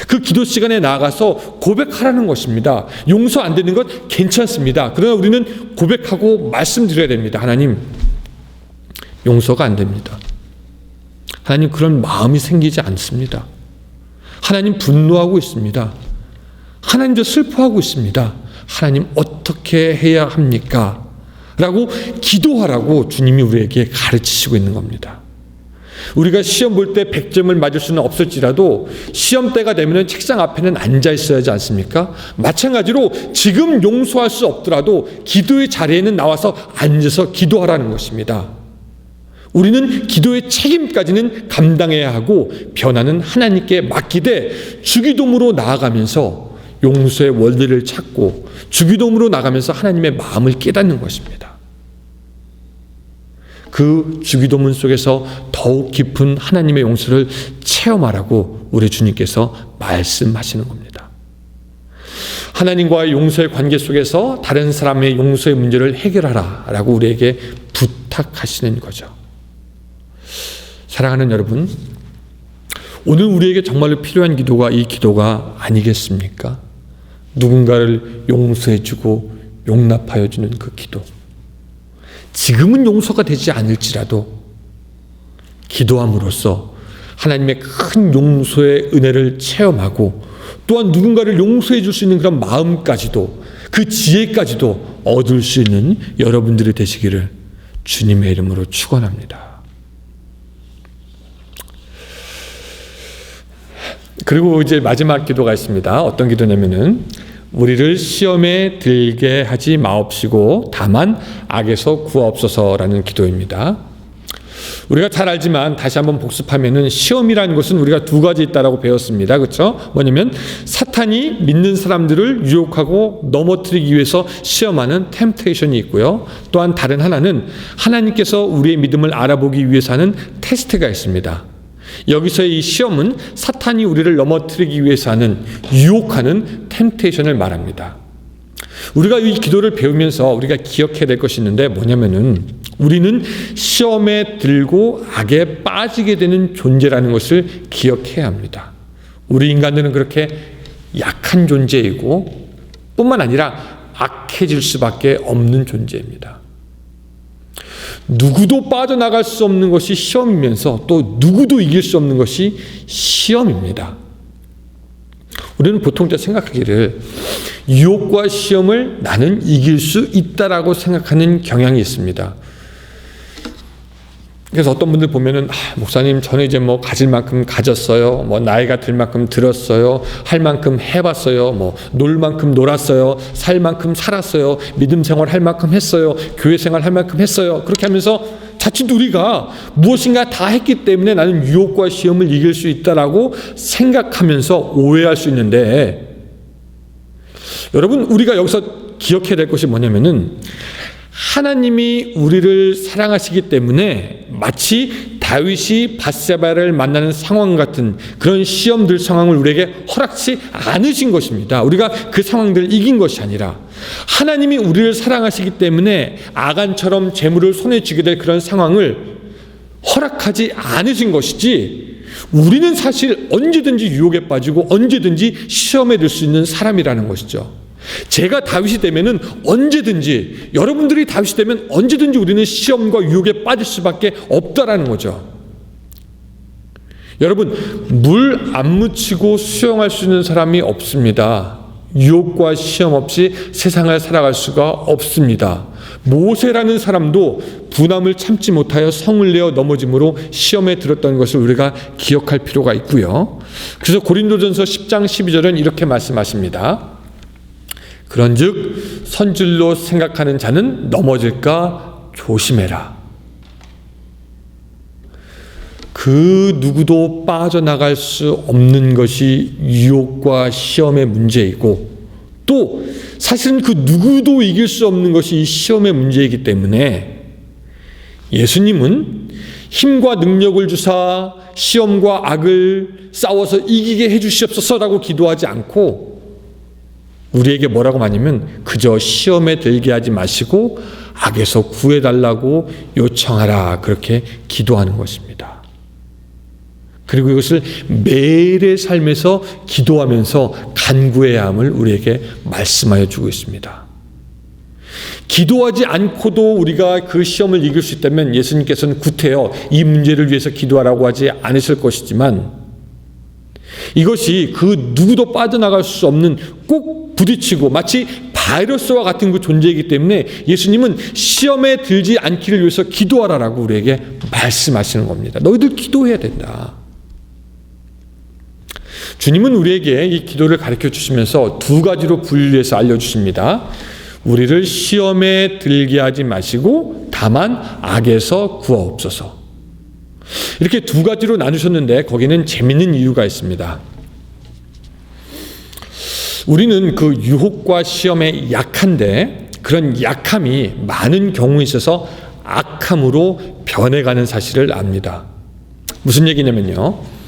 그 기도 시간에 나아가서 고백하라는 것입니다. 용서 안 되는 것 괜찮습니다. 그러나 우리는 고백하고 말씀드려야 됩니다. 하나님, 용서가 안 됩니다. 하나님, 그런 마음이 생기지 않습니다. 하나님, 분노하고 있습니다. 하나님, 저 슬퍼하고 있습니다. 하나님, 어떻게 해야 합니까? 라고 기도하라고 주님이 우리에게 가르치시고 있는 겁니다. 우리가 시험 볼 때 100점을 맞을 수는 없을지라도 시험 때가 되면 책상 앞에는 앉아 있어야 하지 않습니까? 마찬가지로 지금 용서할 수 없더라도 기도의 자리에는 나와서 앉아서 기도하라는 것입니다. 우리는 기도의 책임까지는 감당해야 하고 변화는 하나님께 맡기되 주기도문으로 나아가면서 용서의 원리를 찾고 주기도문으로 나가면서 하나님의 마음을 깨닫는 것입니다. 그 주기도문 속에서 더욱 깊은 하나님의 용서를 체험하라고 우리 주님께서 말씀하시는 겁니다. 하나님과의 용서의 관계 속에서 다른 사람의 용서의 문제를 해결하라라고 우리에게 부탁하시는 거죠. 사랑하는 여러분, 오늘 우리에게 정말로 필요한 기도가 이 기도가 아니겠습니까? 누군가를 용서해주고 용납하여주는 그 기도. 지금은 용서가 되지 않을지라도 기도함으로써 하나님의 큰 용서의 은혜를 체험하고 또한 누군가를 용서해 줄 수 있는 그런 마음까지도, 그 지혜까지도 얻을 수 있는 여러분들이 되시기를 주님의 이름으로 축원합니다. 그리고 이제 마지막 기도가 있습니다. 어떤 기도냐면은 우리를 시험에 들게 하지 마옵시고 다만 악에서 구하옵소서라는 기도입니다. 우리가 잘 알지만 다시 한번 복습하면은 시험이라는 것은 우리가 두 가지 있다라고 배웠습니다. 그렇죠? 뭐냐면 사탄이 믿는 사람들을 유혹하고 넘어뜨리기 위해서 시험하는 템프테이션이 있고요. 또한 다른 하나는 하나님께서 우리의 믿음을 알아보기 위해서 하는 테스트가 있습니다. 여기서의 이 시험은 사탄이 우리를 넘어뜨리기 위해서 하는 유혹하는 템테이션을 말합니다. 우리가 이 기도를 배우면서 우리가 기억해야 될 것이 있는데 뭐냐면은 우리는 시험에 들고 악에 빠지게 되는 존재라는 것을 기억해야 합니다. 우리 인간들은 그렇게 약한 존재이고 뿐만 아니라 악해질 수밖에 없는 존재입니다. 누구도 빠져나갈 수 없는 것이 시험이면서 또 누구도 이길 수 없는 것이 시험입니다. 우리는 보통 생각하기를 유혹과 시험을 나는 이길 수 있다라고 생각하는 경향이 있습니다. 그래서 어떤 분들 보면은 목사님 저는 이제 뭐 가질 만큼 가졌어요. 뭐 나이가 들 만큼 들었어요. 할 만큼 해봤어요. 뭐 놀 만큼 놀았어요. 살 만큼 살았어요. 믿음 생활 할 만큼 했어요. 교회 생활 할 만큼 했어요. 그렇게 하면서 자칫 우리가 무엇인가 다 했기 때문에 나는 유혹과 시험을 이길 수 있다라고 생각하면서 오해할 수 있는데 여러분 우리가 여기서 기억해야 될 것이 뭐냐면은 하나님이 우리를 사랑하시기 때문에 마치 다윗이 밧세바를 만나는 상황 같은 그런 시험들 상황을 우리에게 허락치 않으신 것입니다. 우리가 그 상황들을 이긴 것이 아니라 하나님이 우리를 사랑하시기 때문에 아간처럼 재물을 손에 쥐게 될 그런 상황을 허락하지 않으신 것이지 우리는 사실 언제든지 유혹에 빠지고 언제든지 시험에 들 수 있는 사람이라는 것이죠. 제가 다윗이 되면은 언제든지 여러분들이 다윗이 되면 언제든지 우리는 시험과 유혹에 빠질 수밖에 없다라는 거죠. 여러분 물 안 묻히고 수영할 수 있는 사람이 없습니다. 유혹과 시험 없이 세상을 살아갈 수가 없습니다. 모세라는 사람도 분함을 참지 못하여 성을 내어 넘어짐으로 시험에 들었던 것을 우리가 기억할 필요가 있고요. 그래서 고린도전서 10장 12절은 이렇게 말씀하십니다. 그런즉 선줄로 생각하는 자는 넘어질까 조심해라. 그 누구도 빠져나갈 수 없는 것이 유혹과 시험의 문제이고 또 사실은 그 누구도 이길 수 없는 것이 이 시험의 문제이기 때문에 예수님은 힘과 능력을 주사 시험과 악을 싸워서 이기게 해주시옵소서라고 기도하지 않고 우리에게 뭐라고 하냐면 그저 시험에 들게 하지 마시고 악에서 구해달라고 요청하라 그렇게 기도하는 것입니다. 그리고 이것을 매일의 삶에서 기도하면서 간구해야 함을 우리에게 말씀하여 주고 있습니다. 기도하지 않고도 우리가 그 시험을 이길 수 있다면 예수님께서는 구태여 이 문제를 위해서 기도하라고 하지 않으실 것이지만, 이것이 그 누구도 빠져나갈 수 없는 꼭 부딪히고 마치 바이러스와 같은 그 존재이기 때문에 예수님은 시험에 들지 않기를 위해서 기도하라라고 우리에게 말씀하시는 겁니다. 너희들 기도해야 된다. 주님은 우리에게 이 기도를 가르쳐 주시면서 두 가지로 분류해서 알려주십니다. 우리를 시험에 들게 하지 마시고 다만 악에서 구하옵소서. 이렇게 두 가지로 나누셨는데 거기는 재미있는 이유가 있습니다. 우리는 그 유혹과 시험에 약한데 그런 약함이 많은 경우에 있어서 악함으로 변해가는 사실을 압니다. 무슨 얘기냐면요,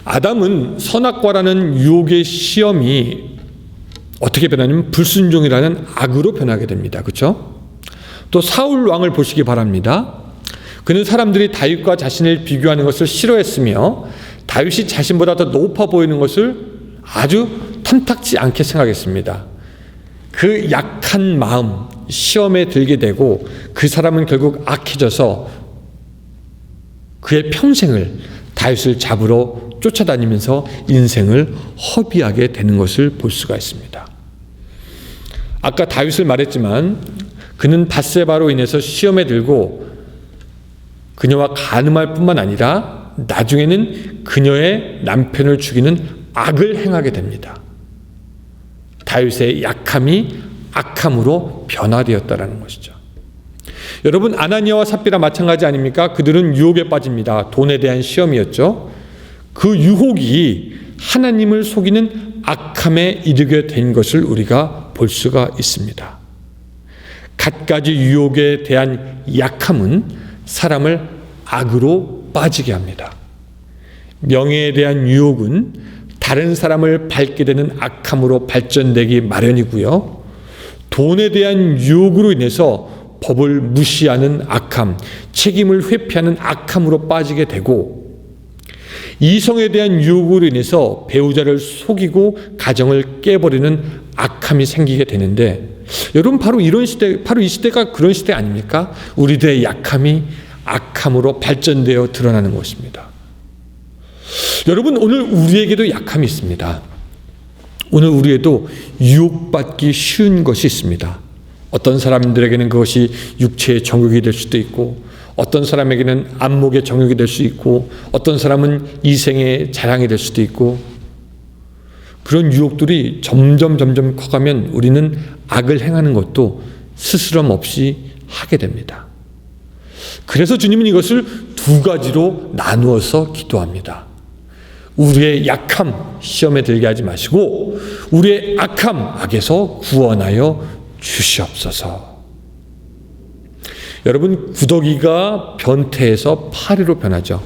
아담은 선악과라는 유혹의 시험이 어떻게 변하냐면 불순종이라는 악으로 변하게 됩니다. 그렇죠? 또 사울 왕을 보시기 바랍니다. 그는 사람들이 다윗과 자신을 비교하는 것을 싫어했으며 다윗이 자신보다 더 높아 보이는 것을 아주 탐탁지 않게 생각했습니다. 그 약한 마음, 시험에 들게 되고 그 사람은 결국 악해져서 그의 평생을 다윗을 잡으러 쫓아다니면서 인생을 허비하게 되는 것을 볼 수가 있습니다. 아까 다윗을 말했지만 그는 밧세바로 인해서 시험에 들고 그녀와 간음할 뿐만 아니라 나중에는 그녀의 남편을 죽이는 악을 행하게 됩니다. 다윗의 약함이 악함으로 변화되었다라는 것이죠. 여러분, 아나니아와 삽비라 마찬가지 아닙니까? 그들은 유혹에 빠집니다. 돈에 대한 시험이었죠. 그 유혹이 하나님을 속이는 악함에 이르게 된 것을 우리가 볼 수가 있습니다. 갖가지 유혹에 대한 약함은 사람을 악으로 빠지게 합니다. 명예에 대한 유혹은 다른 사람을 밟게 되는 악함으로 발전되기 마련이고요. 돈에 대한 유혹으로 인해서 법을 무시하는 악함, 책임을 회피하는 악함으로 빠지게 되고, 이성에 대한 유혹으로 인해서 배우자를 속이고 가정을 깨버리는 악함이 생기게 되는데, 여러분, 바로 이 시대가 그런 시대 아닙니까? 우리들의 약함이 악함으로 발전되어 드러나는 것입니다. 여러분, 오늘 우리에게도 약함이 있습니다. 오늘 우리에도 유혹받기 쉬운 것이 있습니다. 어떤 사람들에게는 그것이 육체의 정욕이 될 수도 있고, 어떤 사람에게는 안목의 정욕이 될 수 있고, 어떤 사람은 이생의 자랑이 될 수도 있고, 그런 유혹들이 점점 커가면 우리는 악을 행하는 것도 스스럼 없이 하게 됩니다. 그래서 주님은 이것을 두 가지로 나누어서 기도합니다. 우리의 약함, 시험에 들게 하지 마시고 우리의 악함, 악에서 구원하여 주시옵소서. 여러분, 구더기가 변태에서 파리로 변하죠.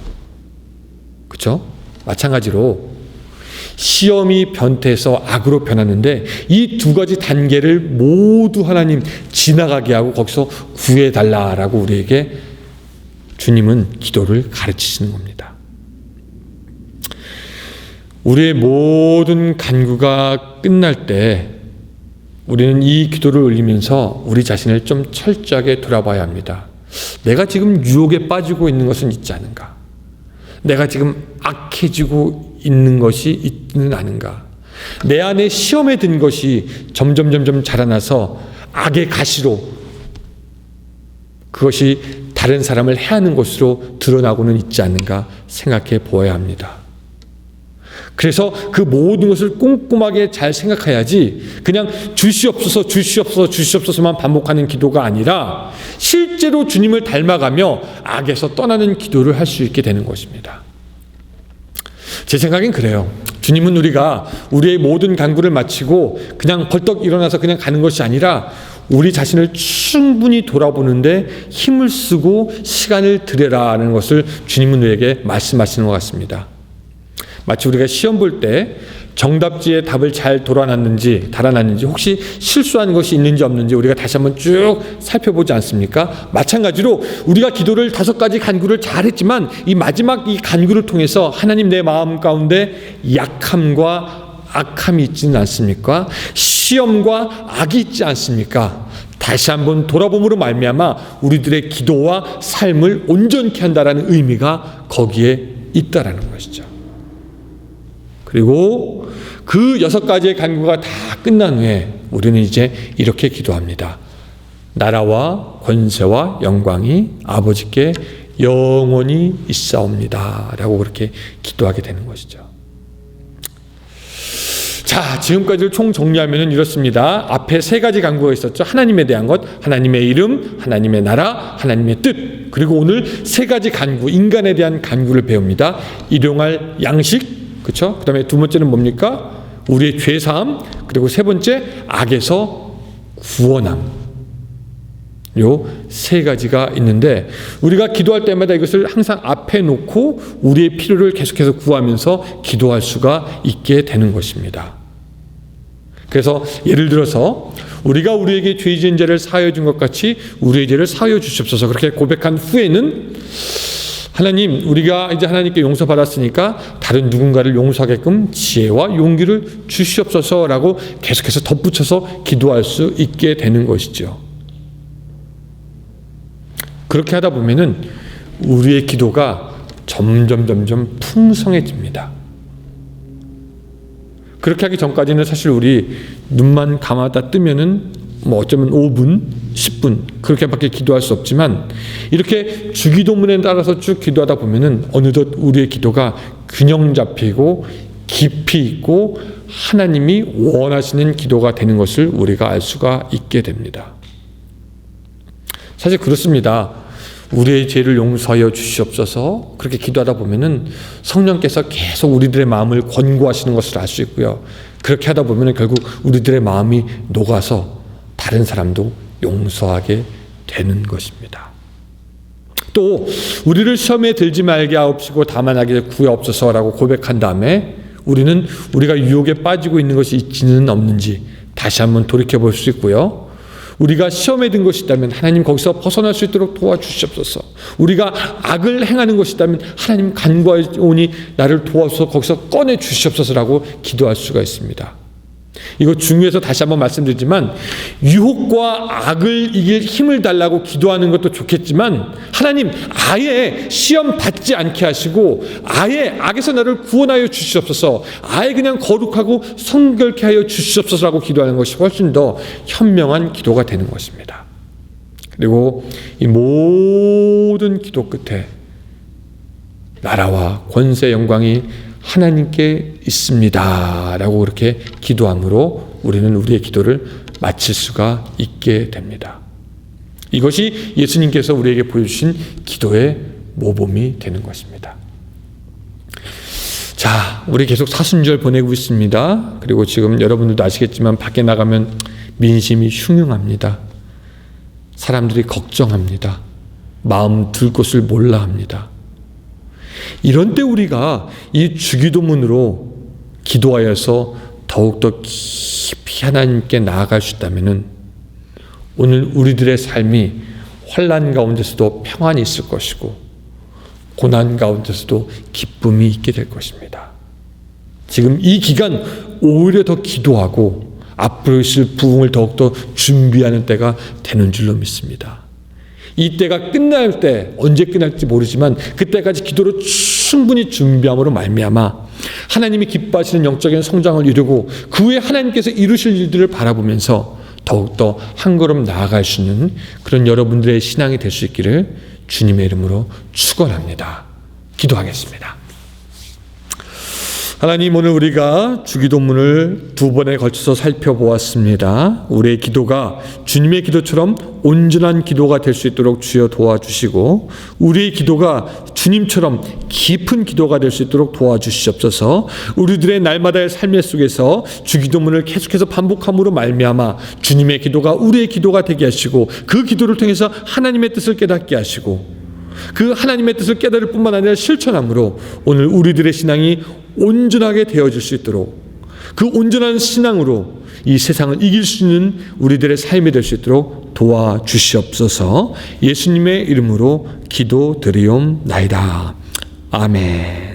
그렇죠? 마찬가지로 시험이 변태에서 악으로 변하는데 이 두 가지 단계를 모두 하나님 지나가게 하고 거기서 구해달라라고 우리에게 주님은 기도를 가르치시는 겁니다. 우리의 모든 간구가 끝날 때 우리는 이 기도를 올리면서 우리 자신을 좀 철저하게 돌아봐야 합니다. 내가 지금 유혹에 빠지고 있는 것은 있지 않은가? 내가 지금 악해지고 있는 것이 있지는 않은가? 내 안에 시험에 든 것이 점점 자라나서 악의 가시로 그것이 다른 사람을 해하는 것으로 드러나고는 있지 않는가 생각해 보아야 합니다. 그래서 그 모든 것을 꼼꼼하게 잘 생각해야지 그냥 주시옵소서만 반복하는 기도가 아니라 실제로 주님을 닮아가며 악에서 떠나는 기도를 할 수 있게 되는 것입니다. 제 생각엔 그래요. 주님은 우리가 우리의 모든 간구를 마치고 그냥 벌떡 일어나서 그냥 가는 것이 아니라 우리 자신을 충분히 돌아보는데 힘을 쓰고 시간을 들여라는 것을 주님은 우리에게 말씀하시는 것 같습니다. 마치 우리가 시험 볼 때 정답지에 답을 잘 달아놨는지 혹시 실수한 것이 있는지 없는지 우리가 다시 한번 쭉 살펴보지 않습니까? 마찬가지로 우리가 기도를 5가지 간구를 잘했지만 이 마지막 이 간구를 통해서 하나님 내 마음 가운데 약함과 악함이 있지는 않습니까? 시험과 악이 있지 않습니까? 다시 한번 돌아봄으로 말미암아 우리들의 기도와 삶을 온전케 한다라는 의미가 거기에 있다라는 것이죠. 그리고 그 6가지의 간구가 다 끝난 후에 우리는 이제 이렇게 기도합니다. 나라와 권세와 영광이 아버지께 영원히 있사옵니다 라고 그렇게 기도하게 되는 것이죠. 자, 지금까지를 총 정리하면 이렇습니다. 앞에 3가지 간구가 있었죠. 하나님에 대한 것, 하나님의 이름, 하나님의 나라, 하나님의 뜻. 그리고 오늘 3가지 간구, 인간에 대한 간구를 배웁니다. 일용할 양식, 그렇죠? 그 다음에 2번째는 뭡니까? 우리의 죄사함. 그리고 3번째, 악에서 구원함. 요 3가지가 있는데 우리가 기도할 때마다 이것을 항상 앞에 놓고 우리의 필요를 계속해서 구하면서 기도할 수가 있게 되는 것입니다. 그래서 예를 들어서 우리가 우리에게 죄 지은 죄를 사하여 준 것 같이 우리의 죄를 사하여 주시옵소서 그렇게 고백한 후에는 하나님, 우리가 이제 하나님께 용서받았으니까 다른 누군가를 용서하게끔 지혜와 용기를 주시옵소서라고 계속해서 덧붙여서 기도할 수 있게 되는 것이죠. 그렇게 하다 보면은 우리의 기도가 점점 풍성해집니다. 그렇게 하기 전까지는 사실 우리 눈만 감았다 뜨면은 어쩌면 5분, 10분 그렇게밖에 기도할 수 없지만 이렇게 주기도문에 따라서 쭉 기도하다 보면은 어느덧 우리의 기도가 균형 잡히고 깊이 있고 하나님이 원하시는 기도가 되는 것을 우리가 알 수가 있게 됩니다. 사실 그렇습니다. 우리의 죄를 용서하여 주시옵소서 그렇게 기도하다 보면은 성령께서 계속 우리들의 마음을 권고하시는 것을 알 수 있고요. 그렇게 하다 보면은 결국 우리들의 마음이 녹아서 다른 사람도 용서하게 되는 것입니다. 또 우리를 시험에 들지 말게 하옵시고 다만 악에서 구하옵소서라고 고백한 다음에 우리는 우리가 유혹에 빠지고 있는 것이 있지는 없는지 다시 한번 돌이켜 볼 수 있고요. 우리가 시험에 든 것이 있다면 하나님 거기서 벗어날 수 있도록 도와주시옵소서. 우리가 악을 행하는 것이 있다면 하나님 간구하오니 나를 도와서 거기서 꺼내 주시옵소서라고 기도할 수가 있습니다. 이거 중요해서 다시 한번 말씀드리지만 유혹과 악을 이길 힘을 달라고 기도하는 것도 좋겠지만 하나님 아예 시험 받지 않게 하시고 아예 악에서 나를 구원하여 주시옵소서 아예 그냥 거룩하고 성결케 하여 주시옵소서라고 기도하는 것이 훨씬 더 현명한 기도가 되는 것입니다. 그리고 이 모든 기도 끝에 나라와 권세 영광이 하나님께 있습니다 라고 그렇게 기도함으로 우리는 우리의 기도를 마칠 수가 있게 됩니다. 이것이 예수님께서 우리에게 보여주신 기도의 모범이 되는 것입니다. 자, 우리 계속 사순절 보내고 있습니다. 그리고 지금 여러분들도 아시겠지만 밖에 나가면 민심이 흉흉합니다. 사람들이 걱정합니다. 마음 둘 곳을 몰라 합니다. 이런 때 우리가 이 주기도문으로 기도하여서 더욱더 깊이 하나님께 나아갈 수 있다면 오늘 우리들의 삶이 환난 가운데서도 평안이 있을 것이고 고난 가운데서도 기쁨이 있게 될 것입니다. 지금 이 기간 오히려 더 기도하고 앞으로 있을 부흥을 더욱더 준비하는 때가 되는 줄로 믿습니다. 이 때가 끝날 때 언제 끝날지 모르지만 그때까지 기도로 충분히 준비함으로 말미암아 하나님이 기뻐하시는 영적인 성장을 이루고 그 후에 하나님께서 이루실 일들을 바라보면서 더욱더 한 걸음 나아갈 수 있는 그런 여러분들의 신앙이 될 수 있기를 주님의 이름으로 축원합니다. 기도하겠습니다. 하나님, 오늘 우리가 주기도문을 2번에 걸쳐서 살펴보았습니다. 우리의 기도가 주님의 기도처럼 온전한 기도가 될 수 있도록 주여 도와주시고 우리의 기도가 주님처럼 깊은 기도가 될 수 있도록 도와주시옵소서. 우리들의 날마다의 삶의 속에서 주기도문을 계속해서 반복함으로 말미암아 주님의 기도가 우리의 기도가 되게 하시고 그 기도를 통해서 하나님의 뜻을 깨닫게 하시고 그 하나님의 뜻을 깨달을 뿐만 아니라 실천함으로 오늘 우리들의 신앙이 온전하게 되어질 수 있도록, 그 온전한 신앙으로 이 세상을 이길 수 있는 우리들의 삶이 될 수 있도록 도와주시옵소서. 예수님의 이름으로 기도드리옵나이다. 아멘.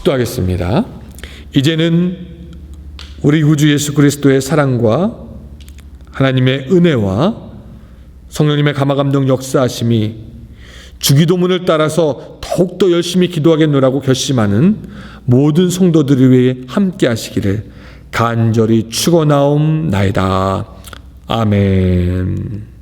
축도하겠습니다. 이제는 우리 구주 예수 그리스도의 사랑과 하나님의 은혜와 성령님의 감화감동 역사하심이 주기도문을 따라서 더욱더 열심히 기도하겠노라고 결심하는 모든 성도들을 위해 함께 하시기를 간절히 축원하옵나이다. 아멘.